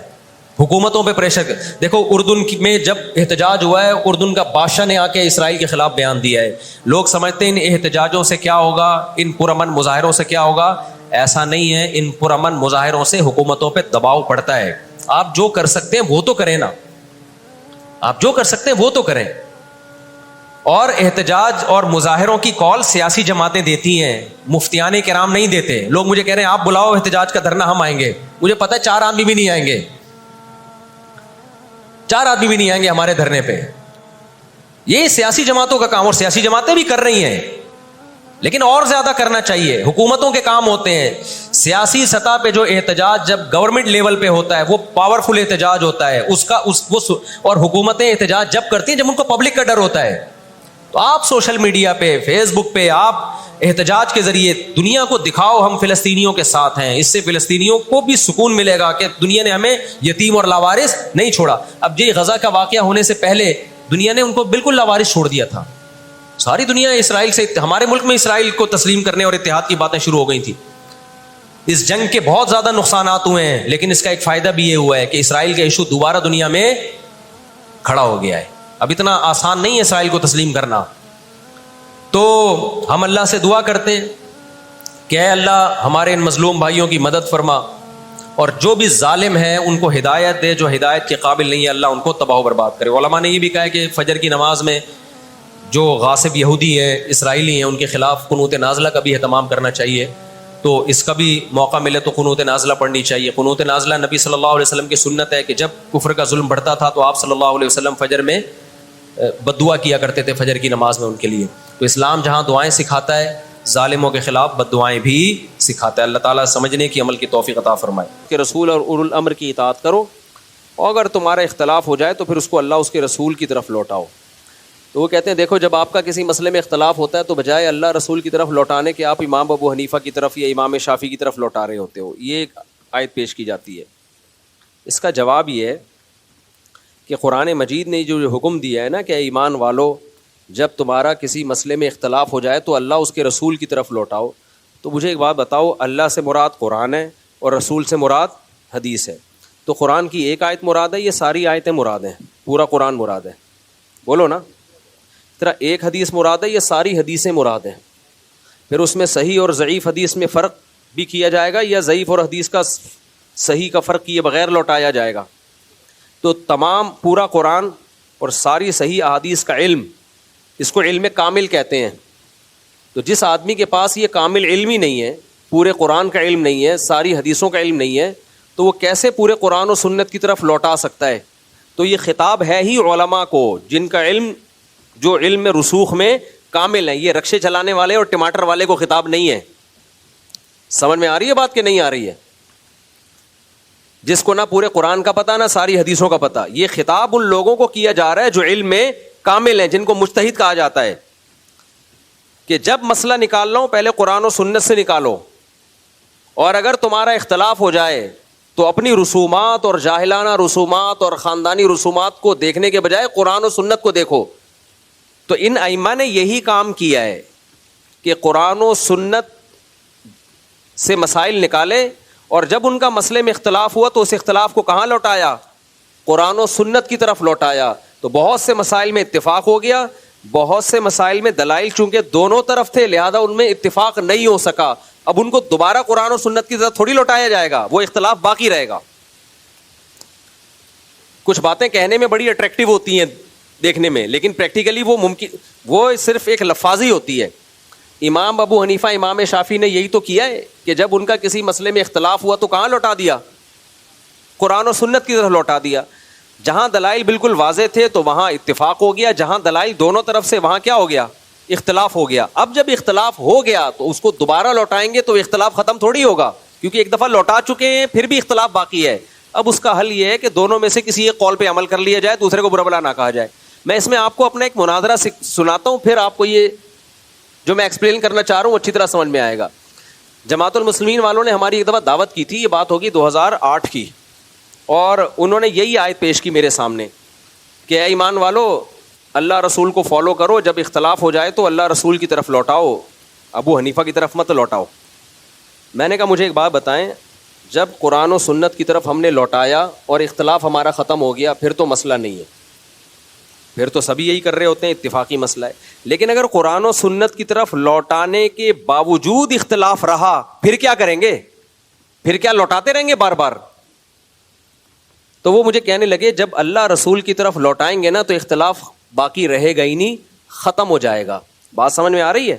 حکومتوں پہ پریشر۔ دیکھو اردن میں جب احتجاج ہوا ہے، اردن کا بادشاہ نے آ کے اسرائیل کے خلاف بیان دیا ہے۔ لوگ سمجھتے ہیں ان احتجاجوں سے کیا ہوگا، ان پرامن مظاہروں سے کیا ہوگا، ایسا نہیں ہے۔ ان پرامن مظاہروں سے حکومتوں پہ دباؤ پڑتا ہے۔ آپ جو کر سکتے ہیں وہ تو کریں نا، آپ جو کر سکتے ہیں وہ تو کریں۔ اور احتجاج اور مظاہروں کی کال سیاسی جماعتیں دیتی ہیں، مفتیان کرام نہیں دیتے۔ لوگ مجھے کہہ رہے ہیں آپ بلاؤ احتجاج کا دھرنا، ہم آئیں گے۔ مجھے پتہ ہے 4 آدمی بھی نہیں آئیں گے، 4 آدمی بھی نہیں آئیں گے ہمارے دھرنے پہ۔ یہ سیاسی جماعتوں کا کام، اور سیاسی جماعتیں بھی کر رہی ہیں، لیکن اور زیادہ کرنا چاہیے۔ حکومتوں کے کام ہوتے ہیں سیاسی سطح پہ، جو احتجاج جب گورنمنٹ لیول پہ ہوتا ہے وہ پاورفل احتجاج ہوتا ہے، اور حکومتیں احتجاج جب کرتی ہیں جب ان کو پبلک کا ڈر ہوتا ہے۔ تو آپ سوشل میڈیا پہ، فیس بک پہ آپ احتجاج کے ذریعے دنیا کو دکھاؤ ہم فلسطینیوں کے ساتھ ہیں۔ اس سے فلسطینیوں کو بھی سکون ملے گا کہ دنیا نے ہمیں یتیم اور لاوارث نہیں چھوڑا۔ اب یہ غزہ کا واقعہ ہونے سے پہلے دنیا نے ان کو بالکل لاوارث چھوڑ دیا تھا۔ ساری دنیا اسرائیل سے، ہمارے ملک میں اسرائیل کو تسلیم کرنے اور اتحاد کی باتیں شروع ہو گئی تھی۔ اس جنگ کے بہت زیادہ نقصانات ہوئے ہیں، لیکن اس کا ایک فائدہ بھی یہ ہوا ہے کہ اسرائیل کا ایشو دوبارہ دنیا میں کھڑا ہو گیا ہے۔ اب اتنا آسان نہیں ہے اسرائیل کو تسلیم کرنا۔ تو ہم اللہ سے دعا کرتے ہیں کہ اے اللہ ہمارے ان مظلوم بھائیوں کی مدد فرما، اور جو بھی ظالم ہیں ان کو ہدایت دے، جو ہدایت کے قابل نہیں ہے اللہ ان کو تباہ و برباد کرے۔ علماء نے یہ بھی کہا ہے کہ فجر کی نماز میں جو غاصب یہودی ہیں، اسرائیلی ہیں، ان کے خلاف قنوت نازلہ کا بھی اہتمام کرنا چاہیے۔ تو اس کا بھی موقع ملے تو قنوت نازلہ پڑھنی چاہیے۔ قنوت نازلہ نبی صلی اللہ علیہ وسلم کی سنت ہے کہ جب کفر کا ظلم بڑھتا تھا تو آپ صلی اللہ علیہ وسلم فجر میں بد دعا کیا کرتے تھے فجر کی نماز میں ان کے لیے۔ تو اسلام جہاں دعائیں سکھاتا ہے، ظالموں کے خلاف بد دعائیں بھی سکھاتا ہے۔ اللہ تعالیٰ سمجھنے کی، عمل کی توفیق عطا فرمائے کہ رسول اور اولو الامر کی اطاعت کرو، اور اگر تمہارا اختلاف ہو جائے تو پھر اس کو اللہ اس کے رسول کی طرف لوٹاؤ۔ تو وہ کہتے ہیں دیکھو جب آپ کا کسی مسئلے میں اختلاف ہوتا ہے تو بجائے اللہ رسول کی طرف لوٹانے کے آپ امام ابو حنیفہ کی طرف یا امام شافعی کی طرف لوٹا رہے ہوتے ہو۔ یہ ایک آیت پیش کی جاتی ہے۔ اس کا جواب یہ ہے کہ قرآن مجید نے جو حکم دیا ہے نا کہ ایمان والو جب تمہارا کسی مسئلے میں اختلاف ہو جائے تو اللہ اس کے رسول کی طرف لوٹاؤ، تو مجھے ایک بات بتاؤ، اللہ سے مراد قرآن ہے اور رسول سے مراد حدیث ہے، تو قرآن کی ایک آیت مراد ہے یہ ساری آیتیں مراد ہیں، پورا قرآن مراد ہے؟ بولو نا۔ طرح ایک حدیث مراد ہے یہ ساری حدیثیں مراد ہیں؟ پھر اس میں صحیح اور ضعیف حدیث میں فرق بھی کیا جائے گا یا ضعیف اور حدیث کا صحیح کا فرق کیے بغیر لوٹایا جائے گا؟ تو تمام پورا قرآن اور ساری صحیح احادیث کا علم، اس کو علم کامل کہتے ہیں۔ تو جس آدمی کے پاس یہ کامل علم ہی نہیں ہے، پورے قرآن کا علم نہیں ہے، ساری حدیثوں کا علم نہیں ہے، تو وہ کیسے پورے قرآن و سنت کی طرف لوٹا سکتا ہے؟ تو یہ خطاب ہے ہی علماء کو جن کا علم، جو علم میں رسوخ میں کامل ہے۔ یہ رکشے چلانے والے اور ٹماٹر والے کو خطاب نہیں ہے۔ سمجھ میں آ رہی ہے بات کہ نہیں آ رہی ہے؟ جس کو نہ پورے قرآن کا پتہ نہ ساری حدیثوں کا پتہ، یہ خطاب ان لوگوں کو کیا جا رہا ہے جو علم میں کامل ہیں، جن کو مجتہد کہا جاتا ہے، کہ جب مسئلہ نکالنا ہو پہلے قرآن و سنت سے نکالو، اور اگر تمہارا اختلاف ہو جائے تو اپنی رسومات اور جاہلانہ رسومات اور خاندانی رسومات کو دیکھنے کے بجائے قرآن و سنت کو دیکھو۔ تو ان ائمہ نے یہی کام کیا ہے کہ قرآن و سنت سے مسائل نکالے، اور جب ان کا مسئلے میں اختلاف ہوا تو اس اختلاف کو کہاں لوٹایا؟ قرآن و سنت کی طرف لوٹایا۔ تو بہت سے مسائل میں اتفاق ہو گیا، بہت سے مسائل میں دلائل چونکہ دونوں طرف تھے لہذا ان میں اتفاق نہیں ہو سکا، اب ان کو دوبارہ قرآن و سنت کی طرف تھوڑی لوٹایا جائے گا، وہ اختلاف باقی رہے گا۔ کچھ باتیں کہنے میں بڑی اٹریکٹیو ہوتی ہیں دیکھنے میں، لیکن پریکٹیکلی وہ صرف ایک لفاظی ہوتی ہے۔ امام ابو حنیفہ، امام شافعی نے یہی تو کیا ہے کہ جب ان کا کسی مسئلے میں اختلاف ہوا تو کہاں لوٹا دیا؟ قرآن و سنت کی طرف لوٹا دیا۔ جہاں دلائل بالکل واضح تھے تو وہاں اتفاق ہو گیا، جہاں دلائل دونوں طرف سے وہاں کیا ہو گیا؟ اختلاف ہو گیا۔ اب جب اختلاف ہو گیا تو اس کو دوبارہ لوٹائیں گے تو اختلاف ختم تھوڑی ہوگا، کیونکہ ایک دفعہ لوٹا چکے ہیں پھر بھی اختلاف باقی ہے۔ اب اس کا حل یہ ہے کہ دونوں میں سے کسی ایک قول پہ عمل کر لیا جائے، دوسرے کو برا بھلا نہ کہا جائے۔ میں اس میں آپ کو اپنا ایک مناظرہ سناتا ہوں، پھر آپ کو یہ جو میں ایکسپلین کرنا چاہ رہا ہوں اچھی طرح سمجھ میں آئے گا۔ جماعت المسلمین والوں نے ہماری ایک دفعہ دعوت کی تھی، یہ بات ہوگی 2008 کی، اور انہوں نے یہی آیت پیش کی میرے سامنے کہ اے ایمان والو اللہ رسول کو فالو کرو، جب اختلاف ہو جائے تو اللہ رسول کی طرف لوٹاؤ، ابو حنیفہ کی طرف مت لوٹاؤ۔ میں نے کہا مجھے ایک بات بتائیں، جب قرآن و سنت کی طرف ہم نے لوٹایا اور اختلاف ہمارا ختم ہو گیا پھر تو مسئلہ نہیں ہے، پھر تو سبھی یہی کر رہے ہوتے ہیں، اتفاقی مسئلہ ہے۔ لیکن اگر قرآن و سنت کی طرف لوٹانے کے باوجود اختلاف رہا پھر کیا کریں گے؟ پھر کیا لوٹاتے رہیں گے بار بار؟ تو وہ مجھے کہنے لگے جب اللہ رسول کی طرف لوٹائیں گے نا تو اختلاف باقی رہے گا ہی نہیں، ختم ہو جائے گا۔ بات سمجھ میں آ رہی ہے؟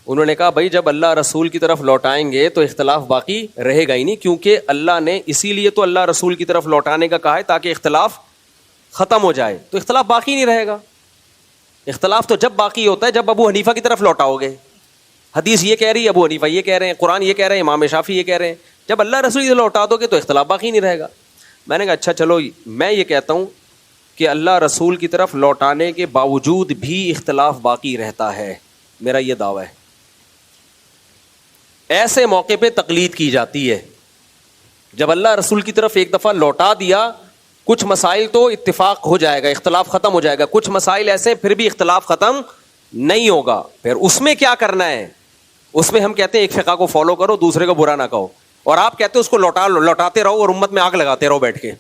انہوں نے کہا بھائی جب اللہ رسول کی طرف لوٹائیں گے تو اختلاف باقی رہے گا ہی نہیں، کیونکہ اللہ نے اسی لیے تو اللہ رسول کی طرف لوٹانے کا کہا ہے تاکہ اختلاف ختم ہو جائے، تو اختلاف باقی نہیں رہے گا۔ اختلاف تو جب باقی ہوتا ہے جب ابو حنیفہ کی طرف لوٹاؤ گے، حدیث یہ کہہ رہی ہے، ابو حنیفہ یہ کہہ رہے ہیں، قرآن یہ کہہ رہے ہیں، امام شافعی یہ کہہ رہے ہیں، جب اللہ رسول کی طرف لوٹا دو گے تو اختلاف باقی نہیں رہے گا۔ میں نے کہا اچھا چلو میں یہ کہتا ہوں کہ اللہ رسول کی طرف لوٹانے کے باوجود بھی اختلاف باقی رہتا ہے، میرا یہ دعویٰ ہے۔ ایسے موقع پہ تقلید کی جاتی ہے جب اللہ رسول کی طرف ایک دفعہ لوٹا دیا، کچھ مسائل تو اتفاق ہو جائے گا، اختلاف ختم ہو جائے گا، کچھ مسائل ایسے پھر بھی اختلاف ختم نہیں ہوگا، پھر اس میں کیا کرنا ہے؟ اس میں ہم کہتے ہیں ایک فقہ کو فالو کرو، دوسرے کو برا نہ کہو، اور آپ کہتے ہیں اس کو لوٹاتے رہو اور امت میں آگ لگاتے رہو بیٹھ کے۔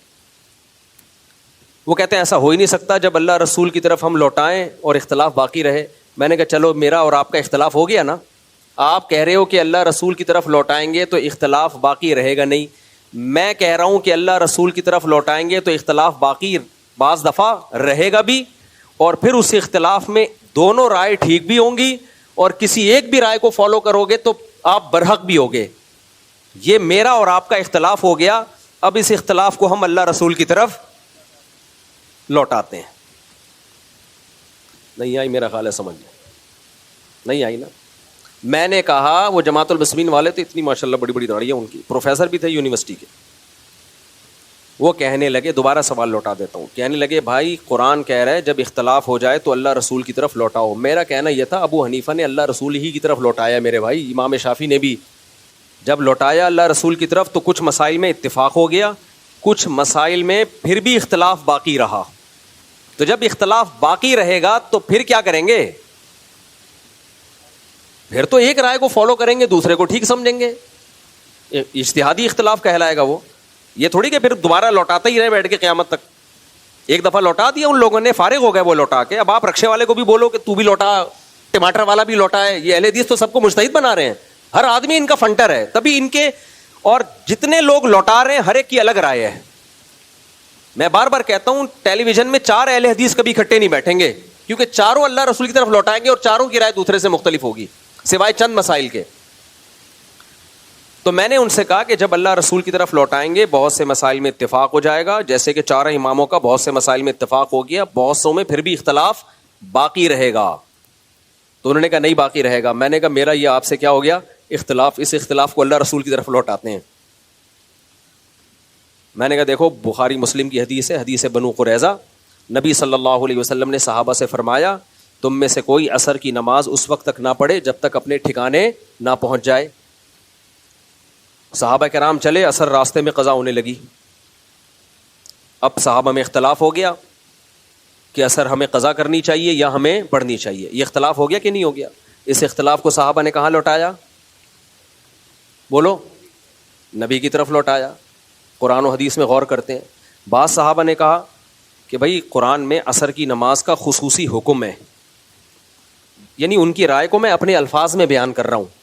وہ کہتے ہیں ایسا ہو ہی نہیں سکتا، جب اللہ رسول کی طرف ہم لوٹائیں اور اختلاف باقی رہے۔ میں نے کہا چلو میرا اور آپ کا اختلاف ہو گیا نا، آپ کہہ رہے ہو کہ اللہ رسول کی طرف لوٹائیں گے تو اختلاف باقی رہے گا نہیں. میں کہہ رہا ہوں کہ اللہ رسول کی طرف لوٹائیں گے تو اختلاف باقی بعض دفعہ رہے گا بھی, اور پھر اس اختلاف میں دونوں رائے ٹھیک بھی ہوں گی, اور کسی ایک بھی رائے کو فالو کرو گے تو آپ برحق بھی ہوگے. یہ میرا اور آپ کا اختلاف ہو گیا, اب اس اختلاف کو ہم اللہ رسول کی طرف لوٹاتے ہیں. نہیں آئی میرا خیال ہے سمجھ میں, نہیں آئی نا. میں نے کہا وہ جماعت المسلمین والے تو اتنی ماشاءاللہ بڑی بڑی داڑھی ہے ان کی, پروفیسر بھی تھے یونیورسٹی کے, وہ کہنے لگے, دوبارہ سوال لوٹا دیتا ہوں, کہنے لگے بھائی قرآن کہہ رہا ہے جب اختلاف ہو جائے تو اللہ رسول کی طرف لوٹاؤ. میرا کہنا یہ تھا ابو حنیفہ نے اللہ رسول ہی کی طرف لوٹایا میرے بھائی, امام شافعی نے بھی جب لوٹایا اللہ رسول کی طرف تو کچھ مسائل میں اتفاق ہو گیا, کچھ مسائل میں پھر بھی اختلاف باقی رہا. تو جب اختلاف باقی رہے گا تو پھر کیا کریں گے؟ پھر تو ایک رائے کو فالو کریں گے, دوسرے کو ٹھیک سمجھیں گے. اجتہادی اختلاف کہلائے گا وہ, یہ تھوڑی کہ پھر دوبارہ لوٹاتا ہی رہے بیٹھ کے قیامت تک. ایک دفعہ لوٹا دیا ان لوگوں نے, فارغ ہو گئے وہ لوٹا کے. اب آپ رکشے والے کو بھی بولو کہ تو بھی لوٹا, ٹماٹر والا بھی لوٹا ہے. یہ اہل حدیث تو سب کو مجتہد بنا رہے ہیں, ہر آدمی ان کا فنٹر ہے, تبھی ان کے اور جتنے لوگ لوٹا رہے ہیں ہر ایک کی الگ رائے ہے. میں بار بار کہتا ہوں ٹیلی ویژن میں 4 اہل حدیث کبھی اکٹھے نہیں بیٹھیں گے, کیونکہ چاروں اللہ رسول کی طرف لوٹائیں گے اور چاروں کی رائے دوسرے سے مختلف ہوگی سوائے چند مسائل کے. تو میں نے ان سے کہا کہ جب اللہ رسول کی طرف لوٹائیں گے بہت سے مسائل میں اتفاق ہو جائے گا, جیسے کہ 4 اماموں کا بہت سے مسائل میں اتفاق ہو گیا, بہت سو میں پھر بھی اختلاف باقی رہے گا. تو انہوں نے کہا نہیں باقی رہے گا. میں نے کہا میرا یہ آپ سے کیا ہو گیا اختلاف, اس اختلاف کو اللہ رسول کی طرف لوٹاتے ہیں. میں نے کہا دیکھو بخاری مسلم کی حدیث ہے, حدیث بنو قریظہ, نبی صلی اللہ علیہ وسلم نے صحابہ سے فرمایا تم میں سے کوئی عصر کی نماز اس وقت تک نہ پڑھے جب تک اپنے ٹھکانے نہ پہنچ جائے. صحابہ کرام چلے, عصر راستے میں قضا ہونے لگی. اب صحابہ میں اختلاف ہو گیا کہ عصر ہمیں قضا کرنی چاہیے یا ہمیں پڑھنی چاہیے. یہ اختلاف ہو گیا کہ نہیں ہو گیا؟ اس اختلاف کو صحابہ نے کہاں لوٹایا؟ بولو, نبی کی طرف لوٹایا. قرآن و حدیث میں غور کرتے ہیں. بعض صحابہ نے کہا کہ بھائی قرآن میں عصر کی نماز کا خصوصی حکم ہے, یعنی ان کی رائے کو میں اپنے الفاظ میں بیان کر رہا ہوں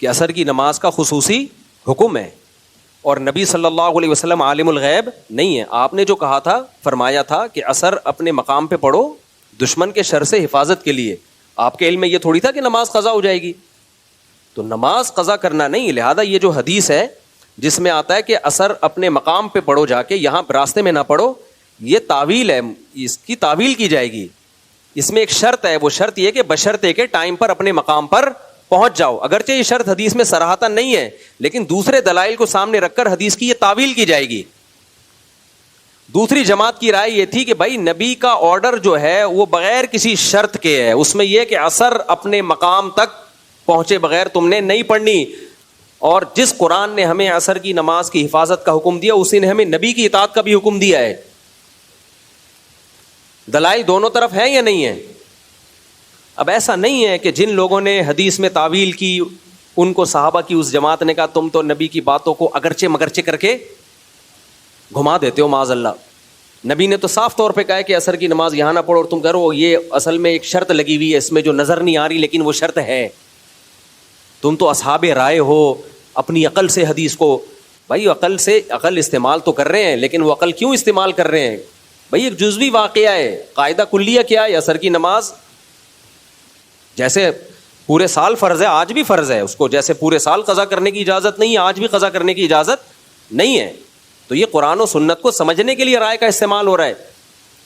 کہ عصر کی نماز کا خصوصی حکم ہے, اور نبی صلی اللہ علیہ وسلم عالم الغیب نہیں ہے. آپ نے جو کہا تھا, فرمایا تھا کہ عصر اپنے مقام پہ پڑھو دشمن کے شر سے حفاظت کے لیے. آپ کے علم میں یہ تھوڑی تھا کہ نماز قضا ہو جائے گی. تو نماز قضا کرنا نہیں, لہذا یہ جو حدیث ہے جس میں آتا ہے کہ عصر اپنے مقام پہ پڑھو جا کے, یہاں راستے میں نہ پڑھو, یہ تعویل ہے, اس کی تعویل کی جائے گی. اس میں ایک شرط ہے, وہ شرط یہ کہ بشرطے کے ٹائم پر اپنے مقام پر پہنچ جاؤ. اگرچہ یہ شرط حدیث میں صراحتاً نہیں ہے, لیکن دوسرے دلائل کو سامنے رکھ کر حدیث کی یہ تعویل کی جائے گی. دوسری جماعت کی رائے یہ تھی کہ بھائی نبی کا آرڈر جو ہے وہ بغیر کسی شرط کے ہے, اس میں یہ کہ عصر اپنے مقام تک پہنچے بغیر تم نے نہیں پڑھنی. اور جس قرآن نے ہمیں عصر کی نماز کی حفاظت کا حکم دیا اسی نے ہمیں نبی کی اطاعت کا بھی حکم دیا ہے. دلائل دونوں طرف ہیں یا نہیں ہے؟ اب ایسا نہیں ہے کہ جن لوگوں نے حدیث میں تعویل کی ان کو صحابہ کی اس جماعت نے کہا تم تو نبی کی باتوں کو اگرچہ مگرچہ کر کے گھما دیتے ہو معاذ اللہ. نبی نے تو صاف طور پہ کہا ہے کہ عصر کی نماز یہاں نہ پڑھو, اور تم کہہ رہے ہو یہ اصل میں ایک شرط لگی ہوئی ہے اس میں جو نظر نہیں آ رہی لیکن وہ شرط ہے. تم تو اصحاب رائے ہو, اپنی عقل سے حدیث کو, بھائی عقل استعمال تو کر رہے ہیں لیکن وہ عقل کیوں استعمال کر رہے ہیں؟ بھائی ایک جزوی واقعہ ہے, قاعدہ کلیہ کیا ہے, عصر کی نماز جیسے پورے سال فرض ہے آج بھی فرض ہے, اس کو جیسے پورے سال قضا کرنے کی اجازت نہیں ہے آج بھی قضا کرنے کی اجازت نہیں ہے. تو یہ قرآن و سنت کو سمجھنے کے لیے رائے کا استعمال ہو رہا ہے.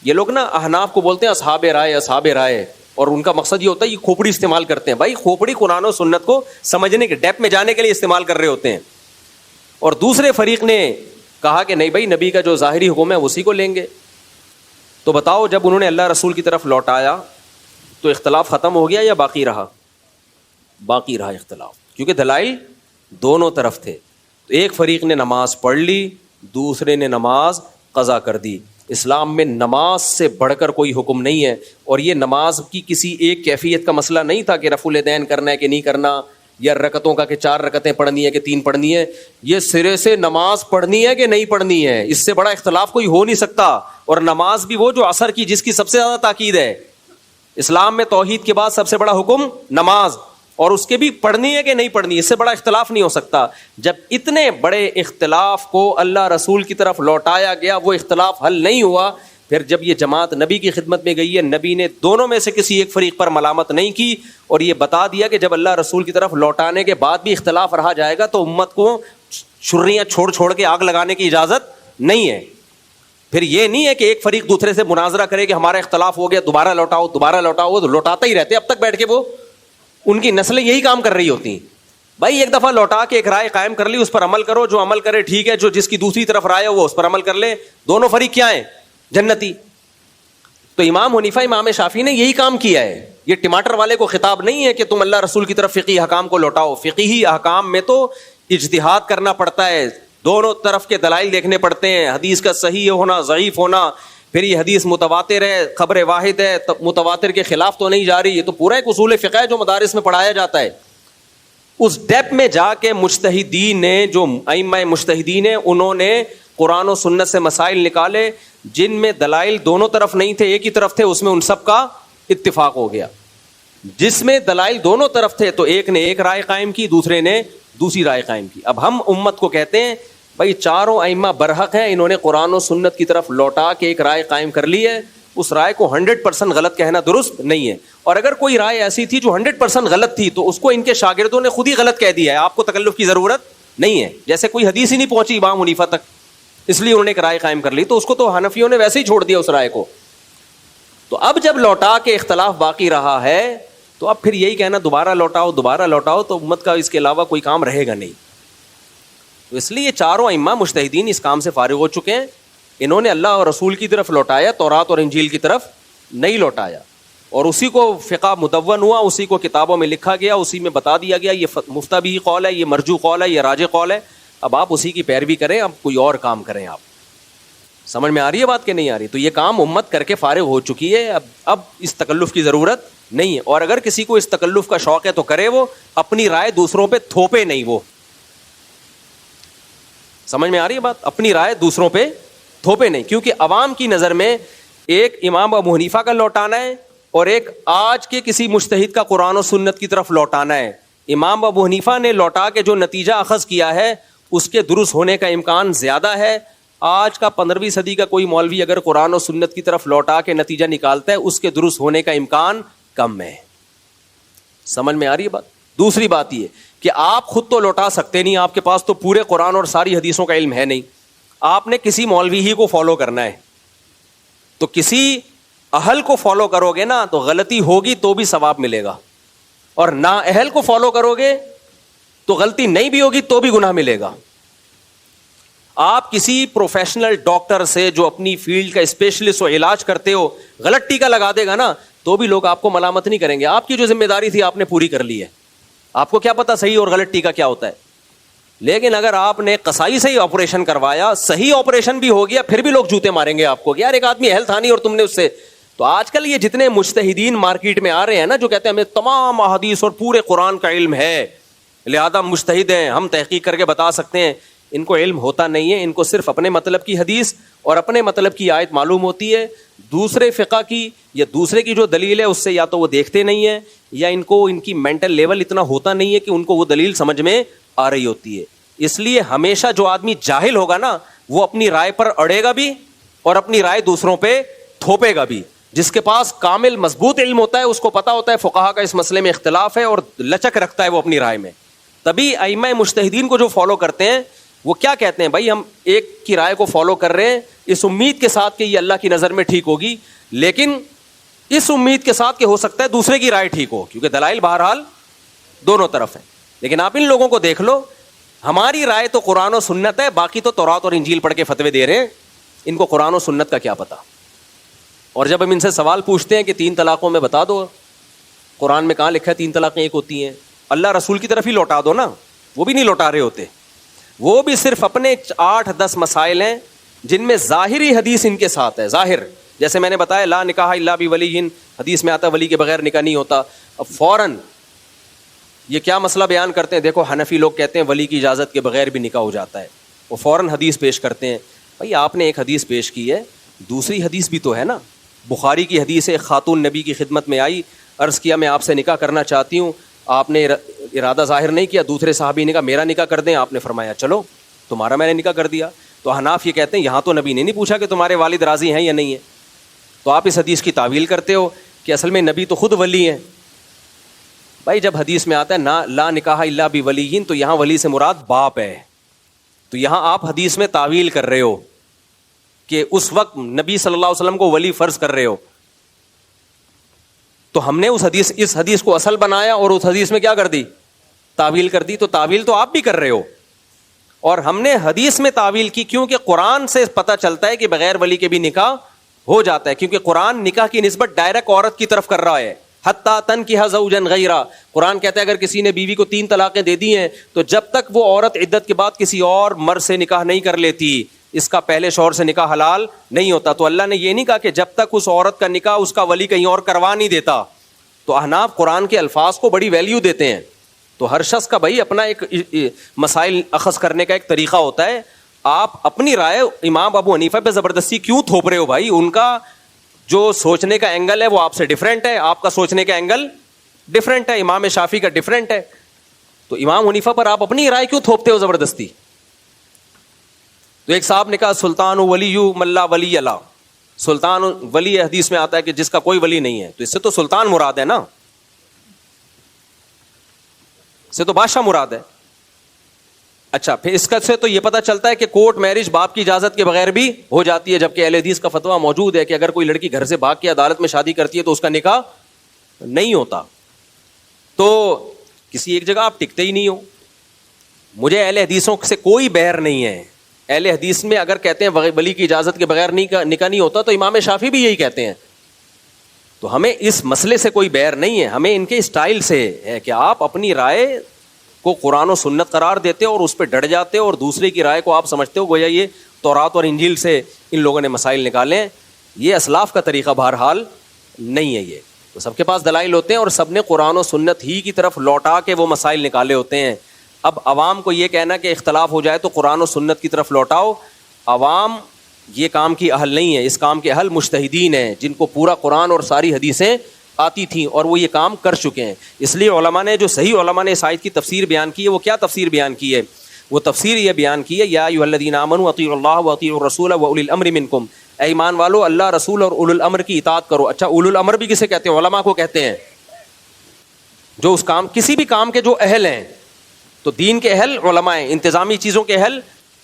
یہ لوگ نا احناف کو بولتے ہیں اصحاب رائے, اور ان کا مقصد یہ ہوتا ہے یہ کھوپڑی استعمال کرتے ہیں. بھائی کھوپڑی قرآن و سنت کو سمجھنے کے ڈیپ میں جانے کے لیے استعمال کر رہے ہوتے ہیں. اور دوسرے فریق نے کہا کہ نہیں بھائی نبی کا جو ظاہری حکم ہے اسی کو لیں گے. تو بتاؤ جب انہوں نے اللہ رسول کی طرف لوٹایا تو اختلاف ختم ہو گیا یا باقی رہا؟ باقی رہا اختلاف, کیونکہ دلائل دونوں طرف تھے. تو ایک فریق نے نماز پڑھ لی, دوسرے نے نماز قضا کر دی. اسلام میں نماز سے بڑھ کر کوئی حکم نہیں ہے, اور یہ نماز کی کسی ایک کیفیت کا مسئلہ نہیں تھا کہ رفع الیدین کرنا ہے کہ نہیں کرنا, یا رکعتوں کا کہ 4 رکعتیں پڑھنی ہے کہ 3 پڑھنی ہے. یہ سرے سے نماز پڑھنی ہے کہ نہیں پڑھنی ہے, اس سے بڑا اختلاف کوئی ہو نہیں سکتا. اور نماز بھی وہ جو عصر کی جس کی سب سے زیادہ تاکید ہے. اسلام میں توحید کے بعد سب سے بڑا حکم نماز, اور اس کے بھی پڑھنی ہے کہ نہیں پڑھنی, اس سے بڑا اختلاف نہیں ہو سکتا. جب اتنے بڑے اختلاف کو اللہ رسول کی طرف لوٹایا گیا, وہ اختلاف حل نہیں ہوا, پھر جب یہ جماعت نبی کی خدمت میں گئی ہے, نبی نے دونوں میں سے کسی ایک فریق پر ملامت نہیں کی, اور یہ بتا دیا کہ جب اللہ رسول کی طرف لوٹانے کے بعد بھی اختلاف رہا جائے گا تو امت کو چھریاں چھوڑ کے آگ لگانے کی اجازت نہیں ہے. پھر یہ نہیں ہے کہ ایک فریق دوسرے سے مناظرہ کرے کہ ہمارا اختلاف ہو گیا, دوبارہ لوٹاؤ دوبارہ لوٹاؤ, وہ لوٹاتا ہی رہتے اب تک بیٹھ کے, وہ ان کی نسلیں یہی کام کر رہی ہوتی ہیں. بھائی ایک دفعہ لوٹا کے ایک رائے قائم کر لی, اس پر عمل کرو, جو عمل کرے ٹھیک ہے, جو جس کی دوسری طرف رائے ہو وہ اس پر عمل کر لے, دونوں فریق کیا ہیں, جنتی. تو امام حنیفہ امام شافعی نے یہی کام کیا ہے. یہ ٹماٹر والے کو خطاب نہیں ہے کہ تم اللہ رسول کی طرف فقہی احکام کو لوٹاؤ. فقہی احکام میں تو اجتہاد کرنا پڑتا ہے, دونوں طرف کے دلائل دیکھنے پڑتے ہیں, حدیث کا صحیح ہونا ضعیف ہونا, پھر یہ حدیث متواتر ہے خبر واحد ہے, متواتر کے خلاف تو نہیں جا رہی. یہ تو پورا ایک اصول فقہ ہے جو مدارس میں پڑھایا جاتا ہے. اس ڈیپ میں جا کے مجتہدین نے, جو ائمہ مجتہدین ہیں, انہوں نے قرآن و سنت سے مسائل نکالے جن میں دلائل دونوں طرف نہیں تھے, ایک ہی طرف تھے, اس میں ان سب کا اتفاق ہو گیا. جس میں دلائل دونوں طرف تھے تو ایک نے ایک رائے قائم کی, دوسرے نے دوسری رائے قائم کی. اب ہم امت کو کہتے ہیں بھائی چاروں ائمہ برحق ہیں, انہوں نے قرآن و سنت کی طرف لوٹا کے ایک رائے قائم کر لی ہے, اس رائے کو 100% غلط کہنا درست نہیں ہے. اور اگر کوئی رائے ایسی تھی جو 100% غلط تھی تو اس کو ان کے شاگردوں نے خود ہی غلط کہہ دیا ہے, آپ کو تکلف کی ضرورت نہیں ہے. جیسے کوئی حدیث ہی نہیں پہنچی امام حنیفہ تک, اس لیے انہوں نے ایک رائے قائم کر لی, تو اس کو تو حنفیوں نے ویسے ہی چھوڑ دیا اس رائے کو. تو اب جب لوٹا کے اختلاف باقی رہا ہے تو اب پھر یہی کہنا دوبارہ لوٹاؤ, تو امت کا اس کے علاوہ کوئی کام رہے گا نہیں. تو اس لیے چاروں ائمہ مجتہدین اس کام سے فارغ ہو چکے ہیں. انہوں نے اللہ اور رسول کی طرف لوٹایا, تورات اور انجیل کی طرف نہیں لوٹایا, اور اسی کو فقہ مدون ہوا, اسی کو کتابوں میں لکھا گیا, اسی میں بتا دیا گیا یہ مفتبی قول ہے, یہ مرجو قول ہے, یہ راجح قول ہے. اب آپ اسی کی پیروی کریں, اب کوئی اور کام کریں. آپ سمجھ میں آ رہی ہے بات کہ نہیں آ رہی؟ تو یہ کام امت کر کے فارغ ہو چکی ہے, اب اس تکلف کی ضرورت نہیں ہے. اور اگر کسی کو اس تکلف کا شوق ہے تو کرے, وہ اپنی رائے دوسروں پہ تھوپے نہیں. وہ سمجھ میں آ رہی ہے بات؟ اپنی رائے دوسروں پہ تھوپے نہیں, کیونکہ عوام کی نظر میں ایک امام ابو حنیفہ کا لوٹانا ہے اور ایک آج کے کسی مجتہد کا قرآن و سنت کی طرف لوٹانا ہے. امام ابو حنیفہ نے لوٹا کے جو نتیجہ اخذ کیا ہے اس کے درست ہونے کا امکان زیادہ ہے. آج کا 15ویں صدی کا کوئی مولوی اگر قرآن و سنت کی طرف لوٹا کے نتیجہ نکالتا ہے, اس کے درست ہونے کا امکان کم ہے. سمجھ میں آ رہی ہے بات؟ دوسری بات یہ کہ آپ خود تو لوٹا سکتے نہیں, آپ کے پاس تو پورے قرآن اور ساری حدیثوں کا علم ہے نہیں. آپ نے کسی مولوی ہی کو فالو کرنا ہے, تو کسی اہل کو فالو کرو گے نا تو غلطی ہوگی تو بھی ثواب ملے گا, اور نا اہل کو فالو کرو گے تو غلطی نہیں بھی ہوگی تو بھی گناہ ملے گا. آپ کسی پروفیشنل ڈاکٹر سے جو اپنی فیلڈ کا اسپیشلسٹ ہو, علاج کرتے ہو, غلط ٹیکا لگا دے گا نا تو بھی لوگ آپ کو ملامت نہیں کریں گے. آپ کی جو ذمہ داری تھی آپ نے پوری کر لی ہے, آپ کو کیا پتا صحیح اور غلط ٹیکا کیا ہوتا ہے. لیکن اگر آپ نے قصائی سے ہی آپریشن کروایا, صحیح آپریشن بھی ہو گیا, پھر بھی لوگ جوتے ماریں گے آپ کو کہ یار ایک آدمی اہل تھا نہیں اور تم نے اس سے. تو آج کل یہ جتنے مجتہدین مارکیٹ میں آ رہے ہیں نا, جو کہتے ہیں ہمیں تمام احادیث اور پورے قرآن کا علم ہے, لہذا مجتہد ہیں, ہم تحقیق کر کے بتا سکتے ہیں, ان کو علم ہوتا نہیں ہے. ان کو صرف اپنے مطلب کی حدیث اور اپنے مطلب کی آیت معلوم ہوتی ہے, دوسرے فقہ کی یا دوسرے کی جو دلیل ہے اس سے یا تو وہ دیکھتے نہیں ہیں, یا ان کو ان کی مینٹل لیول اتنا ہوتا نہیں ہے کہ ان کو وہ دلیل سمجھ میں آ رہی ہوتی ہے. اس لیے ہمیشہ جو آدمی جاہل ہوگا نا وہ اپنی رائے پر اڑے گا بھی اور اپنی رائے دوسروں پہ تھوپے گا بھی. جس کے پاس کامل مضبوط علم ہوتا ہے اس کو پتا ہوتا ہے فقہا کا اس مسئلے میں اختلاف ہے اور لچک رکھتا ہے وہ اپنی رائے میں. تبھی ائمہ مجتہدین کو جو فالو کرتے ہیں وہ کیا کہتے ہیں, بھائی ہم ایک کی رائے کو فالو کر رہے ہیں اس امید کے ساتھ کہ یہ اللہ کی نظر میں ٹھیک ہوگی, لیکن اس امید کے ساتھ کہ ہو سکتا ہے دوسرے کی رائے ٹھیک ہو, کیونکہ دلائل بہرحال دونوں طرف ہیں. لیکن آپ ان لوگوں کو دیکھ لو, ہماری رائے تو قرآن و سنت ہے, باقی تو تورات اور انجیل پڑھ کے فتوے دے رہے ہیں, ان کو قرآن و سنت کا کیا پتا. اور جب ہم ان سے سوال پوچھتے ہیں کہ 3 طلاقوں میں بتا دو, قرآن میں کہاں لکھا ہے 3 طلاقیں ایک ہوتی ہیں, اللہ رسول کی طرف ہی لوٹا دو نا. وہ بھی نہیں لوٹا رہے ہوتے, وہ بھی صرف اپنے 8-10 مسائل ہیں جن میں ظاہری حدیث ان کے ساتھ ہے. ظاہر جیسے میں نے بتایا لا نکاح الا بولی, حدیث میں آتا ولی کے بغیر نکاح نہیں ہوتا. اب فوراً یہ کیا مسئلہ بیان کرتے ہیں, دیکھو حنفی لوگ کہتے ہیں ولی کی اجازت کے بغیر بھی نکاح ہو جاتا ہے. وہ فوراً حدیث پیش کرتے ہیں. بھائی آپ نے ایک حدیث پیش کی ہے, دوسری حدیث بھی تو ہے نا. بخاری کی حدیث ہے, ایک خاتون نبی کی خدمت میں آئی, عرض کیا میں آپ سے نکاح کرنا چاہتی ہوں, آپ نے ارادہ ظاہر نہیں کیا, دوسرے صحابی نے کہا میرا نکاح کر دیں, آپ نے فرمایا چلو تمہارا میں نے نکاح کر دیا. تو حناف یہ کہتے ہیں یہاں تو نبی نے نہیں پوچھا کہ تمہارے والد راضی ہیں یا نہیں ہیں, تو آپ اس حدیث کی تعویل کرتے ہو کہ اصل میں نبی تو خود ولی ہیں. بھائی جب حدیث میں آتا ہے نا لا نکاح الا بولی, تو یہاں ولی سے مراد باپ ہے. تو یہاں آپ حدیث میں تعویل کر رہے ہو کہ اس وقت نبی صلی اللہ علیہ وسلم کو ولی فرض کر رہے ہو. تو ہم نے اس حدیث کو اصل بنایا اور اس حدیث میں کیا کر دی, تعویل کر دی. تو تعویل تو آپ بھی کر رہے ہو, اور ہم نے حدیث میں تعویل کی کیونکہ قرآن سے پتہ چلتا ہے کہ بغیر ولی کے بھی نکاح ہو جاتا ہے, کیونکہ قرآن نکاح کی نسبت ڈائریکٹ عورت کی طرف کر رہا ہے. حتیٰ تنکح زوجا غیرہ, قرآن کہتا ہے اگر کسی نے بیوی کو 3 طلاقیں دے دی ہیں تو جب تک وہ عورت عدت کے بعد کسی اور مرد سے نکاح نہیں کر لیتی, اس کا پہلے شوہر سے نکاح حلال نہیں ہوتا. تو اللہ نے یہ نہیں کہا کہ جب تک اس عورت کا نکاح اس کا ولی کہیں اور کروا نہیں دیتا. تو احناف قرآن کے الفاظ کو بڑی ویلیو دیتے ہیں. تو ہر شخص کا بھائی اپنا ایک مسائل اخذ کرنے کا ایک طریقہ ہوتا ہے. آپ اپنی رائے امام ابو حنیفہ پہ زبردستی کیوں تھوپ رہے ہو بھائی؟ ان کا جو سوچنے کا اینگل ہے وہ آپ سے ڈیفرنٹ ہے, آپ کا سوچنے کا اینگل ڈیفرنٹ ہے, امام شافعی کا ڈیفرنٹ ہے. تو امام حنیفہ پر آپ اپنی رائے کیوں تھوپتے ہو زبردستی؟ تو ایک صاحب نے کہا سلطان ولی ملا ولی اللہ, سلطان ولی حدیث میں آتا ہے کہ جس کا کوئی ولی نہیں ہے, تو اس سے تو سلطان مراد ہے نا, اس سے تو بادشاہ مراد ہے. اچھا پھر اس کا سے تو یہ پتہ چلتا ہے کہ کورٹ میرج باپ کی اجازت کے بغیر بھی ہو جاتی ہے, جبکہ اہل حدیث کا فتویٰ موجود ہے کہ اگر کوئی لڑکی گھر سے بھاگ کے عدالت میں شادی کرتی ہے تو اس کا نکاح نہیں ہوتا. تو کسی ایک جگہ آپ ٹکتے ہی نہیں ہو. مجھے اہل حدیثوں سے کوئی بہر نہیں ہے. اہل حدیث میں اگر کہتے ہیں ولی کی اجازت کے بغیر نکاح نہیں ہوتا, تو امام شافعی بھی یہی کہتے ہیں. تو ہمیں اس مسئلے سے کوئی بہر نہیں ہے, ہمیں ان کے اسٹائل سے ہے کہ آپ اپنی رائے کو قرآن و سنت قرار دیتے ہو اور اس پہ ڈٹ جاتے ہو, اور دوسرے کی رائے کو آپ سمجھتے ہو گویا یہ تورات اور انجیل سے ان لوگوں نے مسائل نکالے ہیں. یہ اسلاف کا طریقہ بہرحال نہیں ہے. یہ تو سب کے پاس دلائل ہوتے ہیں اور سب نے قرآن و سنت ہی کی طرف لوٹا کے وہ مسائل نکالے ہوتے ہیں. اب عوام کو یہ کہنا کہ اختلاف ہو جائے تو قرآن و سنت کی طرف لوٹاؤ, عوام یہ کام کی اہل نہیں ہے. اس کام کے اہل مجتہدین ہیں جن کو پورا قرآن اور ساری حدیثیں آتی تھیں اور وہ یہ کام کر چکے ہیں. اس لیے علماء نے جو صحیح علماء نے اس آیت کی تفسیر بیان کی ہے, وہ کیا تفسیر بیان کی ہے؟ وہ تفسیر یہ بیان کی ہے یا ایھا الذین آمنوا اطیعوا اللہ واطیعوا الرسول واولی الامر منکم, اے ایمان والو اللہ رسول اور اولو الامر کی اطاعت کرو. اچھا اولو الامر بھی کسے کہتے ہیں؟ علماء کو کہتے ہیں جو اس کام کسی بھی کام کے جو اہل ہیں. تو دین کے اہل علماء ہیں, انتظامی چیزوں کے اہل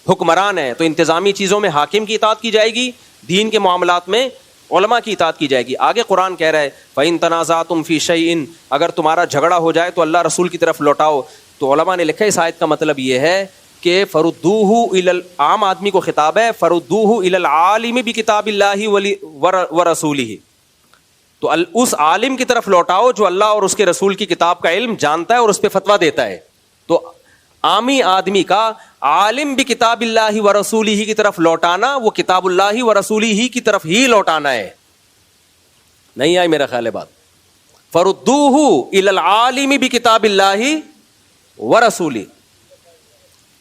حکمران ہیں. تو انتظامی چیزوں میں حاکم کی اطاعت کی جائے گی, دین کے معاملات میں علماء کی اطاعت کی جائے گی. آگے قرآن کہہ رہا ہے فَإِن تَنَازَعْتُمْ فِي شَيْءٍ, اگر تمہارا جھگڑا ہو جائے تو اللہ رسول کی طرف لوٹاؤ. تو علماء نے لکھا اس آیت کا مطلب یہ ہے کہ فَرُدُّوهُ إِلَى, عام آدمی کو خطاب ہے, فَرُدُّوهُ إِلَى الْعَالِمِ بِكِتَابِ اللَّهِ وَرَسُولِهِ. تو اس عالم کی طرف لوٹاؤ جو اللہ اور اس کے رسول کی کتاب کا علم جانتا ہے اور اس پہ فتویٰ دیتا ہے. تو عامی آدمی کا عالم بھی کتاب اللہ و رسولہ کی طرف لوٹانا, وہ کتاب اللہ و رسولہ کی طرف ہی لوٹانا ہے. نہیں آئی میرا خیال ہے بات؟ فردوہ الی العالم بکتاب اللہ و رسولہ,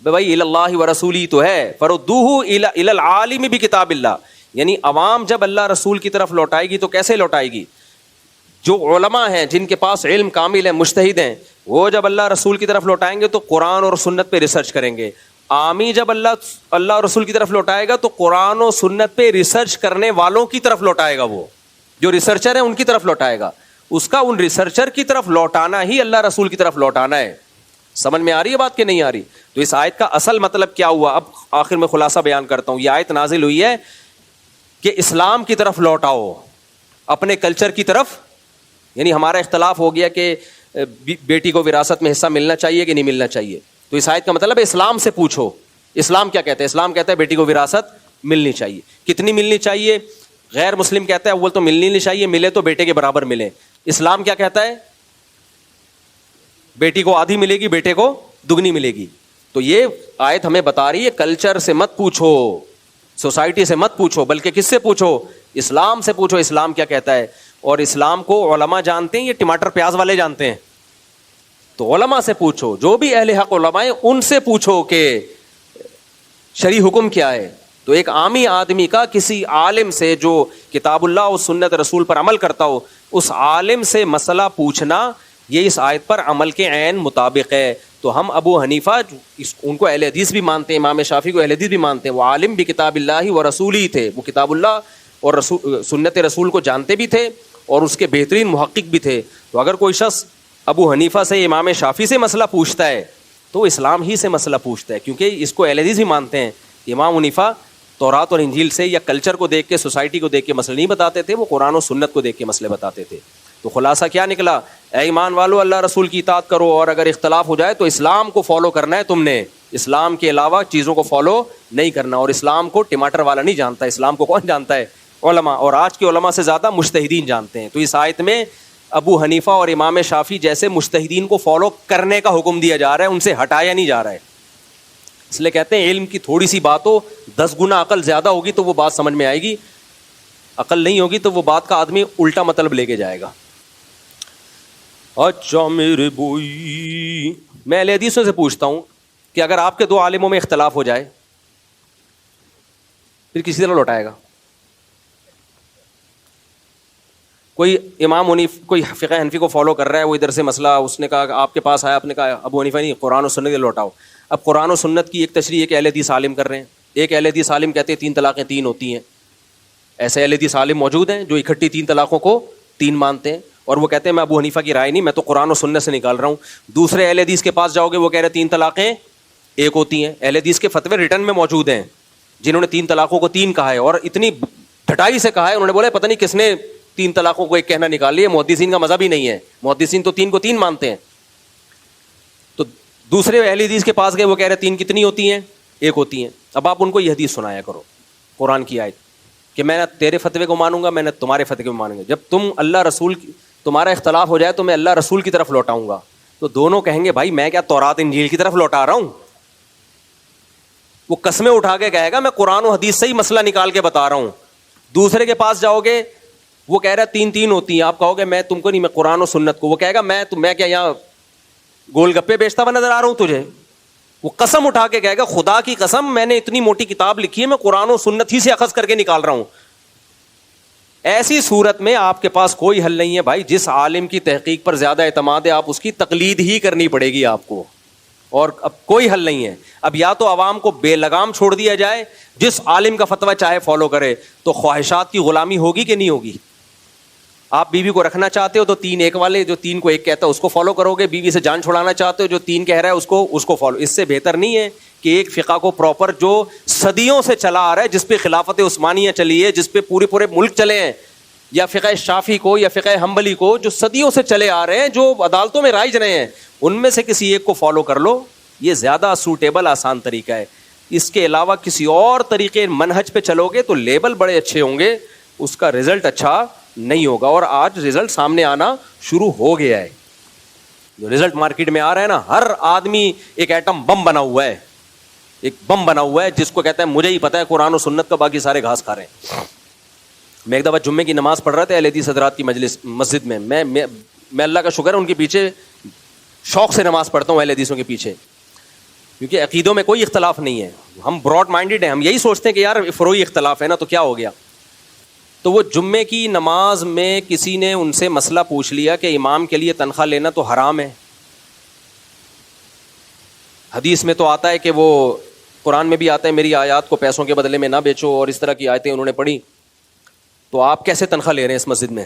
بھائی الی اللہ و رسولہ تو ہے, فردوہ الی العالم بکتاب اللہ, یعنی عوام جب اللہ رسول کی طرف لوٹائے گی تو کیسے لوٹائے گی؟ جو علماء ہیں جن کے پاس علم کامل ہے, مجتہد ہیں, وہ جب اللہ رسول کی طرف لوٹائیں گے تو قرآن اور سنت پہ ریسرچ کریں گے. عامی جب اللہ رسول کی طرف لوٹائے گا تو قرآن و سنت پہ ریسرچ کرنے والوں کی طرف لوٹائے گا. وہ جو ریسرچر ہیں ان کی طرف لوٹائے گا. اس کا ان ریسرچر کی طرف لوٹانا ہی اللہ رسول کی طرف لوٹانا ہے. سمجھ میں آ رہی ہے بات کہ نہیں آ رہی؟ تو اس آیت کا اصل مطلب کیا ہوا؟ اب آخر میں خلاصہ بیان کرتا ہوں. یہ آیت نازل ہوئی ہے کہ اسلام کی طرف لوٹاؤ, اپنے کلچر کی طرف. یعنی ہمارا اختلاف ہو گیا کہ بیٹی کو وراثت میں حصہ ملنا چاہیے کہ نہیں ملنا چاہیے, تو اس آیت کا مطلب ہے اسلام سے پوچھو. اسلام کیا کہتا ہے؟ اسلام کہتا ہے بیٹی کو وراثت ملنی چاہیے. کتنی ملنی چاہیے؟ غیر مسلم کہتا ہے اول تو ملنی نہیں چاہیے, ملے تو بیٹے کے برابر ملے. اسلام کیا کہتا ہے؟ بیٹی کو آدھی ملے گی, بیٹے کو دگنی ملے گی. تو یہ آیت ہمیں بتا رہی ہے کلچر سے مت پوچھو, سوسائٹی سے مت پوچھو, بلکہ کس سے پوچھو؟ اسلام سے پوچھو اسلام کیا کہتا ہے. اور اسلام کو علماء جانتے ہیں, یہ ٹماٹر پیاز والے جانتے ہیں. تو علماء سے پوچھو, جو بھی اہل حق علماء ہیں ان سے پوچھو کہ شرعی حکم کیا ہے. تو ایک عامی آدمی کا کسی عالم سے جو کتاب اللہ اور سنت رسول پر عمل کرتا ہو, اس عالم سے مسئلہ پوچھنا یہ اس آیت پر عمل کے عین مطابق ہے. تو ہم ابو حنیفہ ان کو اہل حدیث بھی مانتے ہیں, امام شافعی کو اہل حدیث بھی مانتے ہیں. وہ عالم بھی کتاب اللہ و رسولی تھے, وہ کتاب اللہ اور سنت رسول کو جانتے بھی تھے اور اس کے بہترین محقق بھی تھے. تو اگر کوئی شخص ابو حنیفہ سے, امام شافعی سے مسئلہ پوچھتا ہے تو اسلام ہی سے مسئلہ پوچھتا ہے, کیونکہ اس کو اہل حدیث ہی مانتے ہیں. امام حنیفہ تورات اور انجیل سے یا کلچر کو دیکھ کے, سوسائٹی کو دیکھ کے مسئلے نہیں بتاتے تھے, وہ قرآن و سنت کو دیکھ کے مسئلے بتاتے تھے. تو خلاصہ کیا نکلا؟ اے ایمان والو, اللہ رسول کی اطاعت کرو, اور اگر اختلاف ہو جائے تو اسلام کو فالو کرنا ہے تم نے, اسلام کے علاوہ چیزوں کو فالو نہیں کرنا. اور اسلام کو ٹماٹر والا نہیں جانتا, اسلام کو کون جانتا ہے؟ علماء, اور آج کے علماء سے زیادہ مجتہدین جانتے ہیں. تو اس آیت میں ابو حنیفہ اور امام شافعی جیسے مجتہدین کو فالو کرنے کا حکم دیا جا رہا ہے, ان سے ہٹایا نہیں جا رہا ہے. اس لیے کہتے ہیں علم کی تھوڑی سی بات ہو, 10 گنا عقل زیادہ ہوگی تو وہ بات سمجھ میں آئے گی, عقل نہیں ہوگی تو وہ بات کا آدمی الٹا مطلب لے کے جائے گا. اچھا میرے بھائی, میں اہل حدیثوں سے پوچھتا ہوں کہ اگر آپ کے دو عالموں میں اختلاف ہو جائے پھر کسی طرح لوٹائے گا؟ کوئی امام حنیف, کوئی فقہ حنفی کو فالو کر رہا ہے, وہ ادھر سے مسئلہ اس نے کہا کہ آپ کے پاس آیا, آپ نے کہا ابو حنیفہ نہیں, قرآن و سنت لوٹاؤ. اب قرآن و سنت کی ایک تشریح ایک اہل حدیث عالم کر رہے ہیں, ایک اہل حدیث عالم کہتے ہیں 3 طلاقیں 3 ہوتی ہیں. ایسے اہل حدیث عالم موجود ہیں جو اکٹھی 3 طلاقوں کو 3 مانتے ہیں, اور وہ کہتے ہیں میں ابو حنیفہ کی رائے نہیں, میں تو قرآن و سنت سے نکال رہا ہوں. دوسرے اہل حدیث کے پاس جاؤ گے, وہ کہہ رہے ہیں 3 طلاقیں 1 ہوتی ہیں. اہل حدیث کے فتوے ریٹن میں موجود ہیں جنہوں نے 3 طلاقوں کو 3 کہا ہے, اور اتنی ڈھٹائی سے کہا ہے, انہوں نے بولا پتہ نہیں کس نے 3 طلاقوں کو 1 کہنا نکال لیا. محدثین کا مذہب ہی نہیں ہے, محدثین تو 3 کو 3 مانتے ہیں. تو دوسرے اہل حدیث کے پاس گئے, وہ کہہ رہے 3 کتنی ہوتی ہیں؟ 1 ہوتی ہیں. اب آپ ان کو یہ حدیث سنایا کرو, قرآن کی آیت, کہ میں نہ تیرے فتوے کو مانوں گا, میں نہ تمہارے فتوے کو مانوں گا. جب تم اللہ رسول تمہارا اختلاف ہو جائے تو میں اللہ رسول کی طرف لوٹاؤں گا. تو دونوں کہیں گے بھائی میں کیا تورات انجیل کی طرف لوٹا رہا ہوں. وہ قسمیں اٹھا کے کہے گا میں قرآن و حدیث سے ہی مسئلہ نکال کے بتا رہا ہوں. دوسرے کے پاس جاؤ گے, وہ کہہ رہا ہے 3 ہوتی ہیں, آپ کہو گے میں تم کو نہیں, میں قرآن و سنت کو. وہ کہے گا میں کیا یہاں گول گپے بیچتا ہوا نظر آ رہا ہوں تجھے؟ وہ قسم اٹھا کے کہے گا خدا کی قسم میں نے اتنی موٹی کتاب لکھی ہے, میں قرآن و سنت ہی سے اخذ کر کے نکال رہا ہوں. ایسی صورت میں آپ کے پاس کوئی حل نہیں ہے بھائی. جس عالم کی تحقیق پر زیادہ اعتماد ہے آپ اس کی تقلید ہی کرنی پڑے گی آپ کو, اور اب کوئی حل نہیں ہے. اب یا تو عوام کو بے لگام چھوڑ دیا جائے, جس عالم کا فتویٰ چاہے فالو کرے, تو خواہشات کی غلامی ہوگی کہ نہیں ہوگی؟ آپ بیوی کو رکھنا چاہتے ہو تو 3 والے, جو 3 کو 1 کہتا ہے اس کو فالو کرو گے. بیوی سے جان چھڑانا چاہتے ہو, جو 3 کہہ رہا ہے اس کو فالو. اس سے بہتر نہیں ہے کہ ایک فقہ کو پراپر جو صدیوں سے چلا آ رہا ہے, جس پہ خلافت عثمانیہ چلی ہے, جس پہ پورے ملک چلے ہیں, یا فقہ شافعی کو یا فقہ حنبلی کو جو صدیوں سے چلے آ رہے ہیں, جو عدالتوں میں رائج رہے ہیں, ان میں سے کسی ایک کو فالو کر لو. یہ زیادہ سوٹیبل آسان طریقہ ہے. اس کے علاوہ کسی اور طریقے منہج پہ چلو گے تو لیبل بڑے اچھے ہوں گے, اس کا رزلٹ اچھا نہیں ہوگا. اور آج رزلٹ سامنے آنا شروع ہو گیا ہے. جو رزلٹ مارکیٹ میں آ رہا ہے نا, ہر آدمی ایک ایٹم بم بنا ہوا ہے, ایک بم بنا ہوا ہے جس کو کہتا ہے مجھے ہی پتا ہے قرآن و سنت کا, باقی سارے گھاس کھا رہے ہیں. میں ایک دفعہ جمعے کی نماز پڑھ رہا تھا اہل حدیث حضرات کی مسجد میں. میں اللہ کا شکر ہے ان کے پیچھے شوق سے نماز پڑھتا ہوں, اہل حدیثوں کے پیچھے, کیونکہ عقیدوں میں کوئی اختلاف نہیں ہے. ہم براڈ مائنڈیڈ ہیں, ہم یہی سوچتے ہیں کہ یار فروعی اختلاف ہے نا تو کیا ہو گیا. تو وہ جمعے کی نماز میں کسی نے ان سے مسئلہ پوچھ لیا کہ امام کے لیے تنخواہ لینا تو حرام ہے. حدیث میں تو آتا ہے کہ وہ, قرآن میں بھی آتا ہے میری آیات کو پیسوں کے بدلے میں نہ بیچو, اور اس طرح کی آیتیں انہوں نے پڑھی. تو آپ کیسے تنخواہ لے رہے ہیں اس مسجد میں؟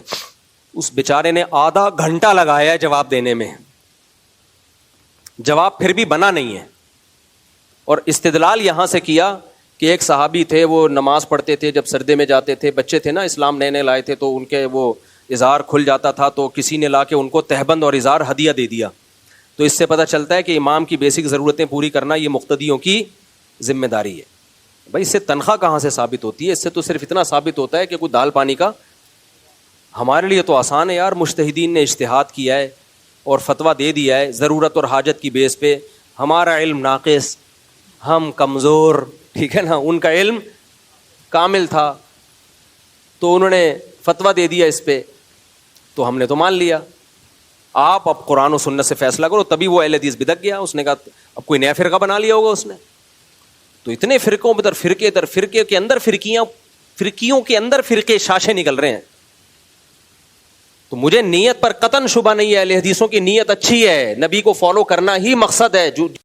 اس بیچارے نے آدھا گھنٹہ لگایا ہے جواب دینے میں, جواب پھر بھی بنا نہیں ہے. اور استدلال یہاں سے کیا کہ ایک صحابی تھے, وہ نماز پڑھتے تھے, جب سردے میں جاتے تھے, بچے تھے نا, اسلام نئے لائے تھے, تو ان کے وہ اظہار کھل جاتا تھا, تو کسی نے لا کے ان کو تہبند اور اظہار ہدیہ دے دیا. تو اس سے پتہ چلتا ہے کہ امام کی بیسک ضرورتیں پوری کرنا یہ مقتدیوں کی ذمہ داری ہے. بھائی اس سے تنخواہ کہاں سے ثابت ہوتی ہے؟ اس سے تو صرف اتنا ثابت ہوتا ہے کہ کوئی دال پانی کا. ہمارے لیے تو آسان ہے یار, مجتہدین نے اجتہاد کیا ہے اور فتویٰ دے دیا ہے ضرورت اور حاجت کی بیس پہ. ہمارا علم ناقص, ہم کمزور, ٹھیک ہے نا, ان کا علم کامل تھا, تو انہوں نے فتویٰ دے دیا اس پہ, تو ہم نے تو مان لیا. آپ اب قرآن و سنت سے فیصلہ کرو. تبھی وہ اہل حدیث بدک گیا, اس نے کہا اب کوئی نیا فرقہ بنا لیا ہوگا اس نے. تو اتنے فرقوں میں در فرقے کے اندر فرقیوں کے اندر فرقے شاشے نکل رہے ہیں. تو مجھے نیت پر قطعاً شبہ نہیں ہے، اہل حدیثوں کی نیت اچھی ہے، نبی کو فالو کرنا ہی مقصد ہے. جو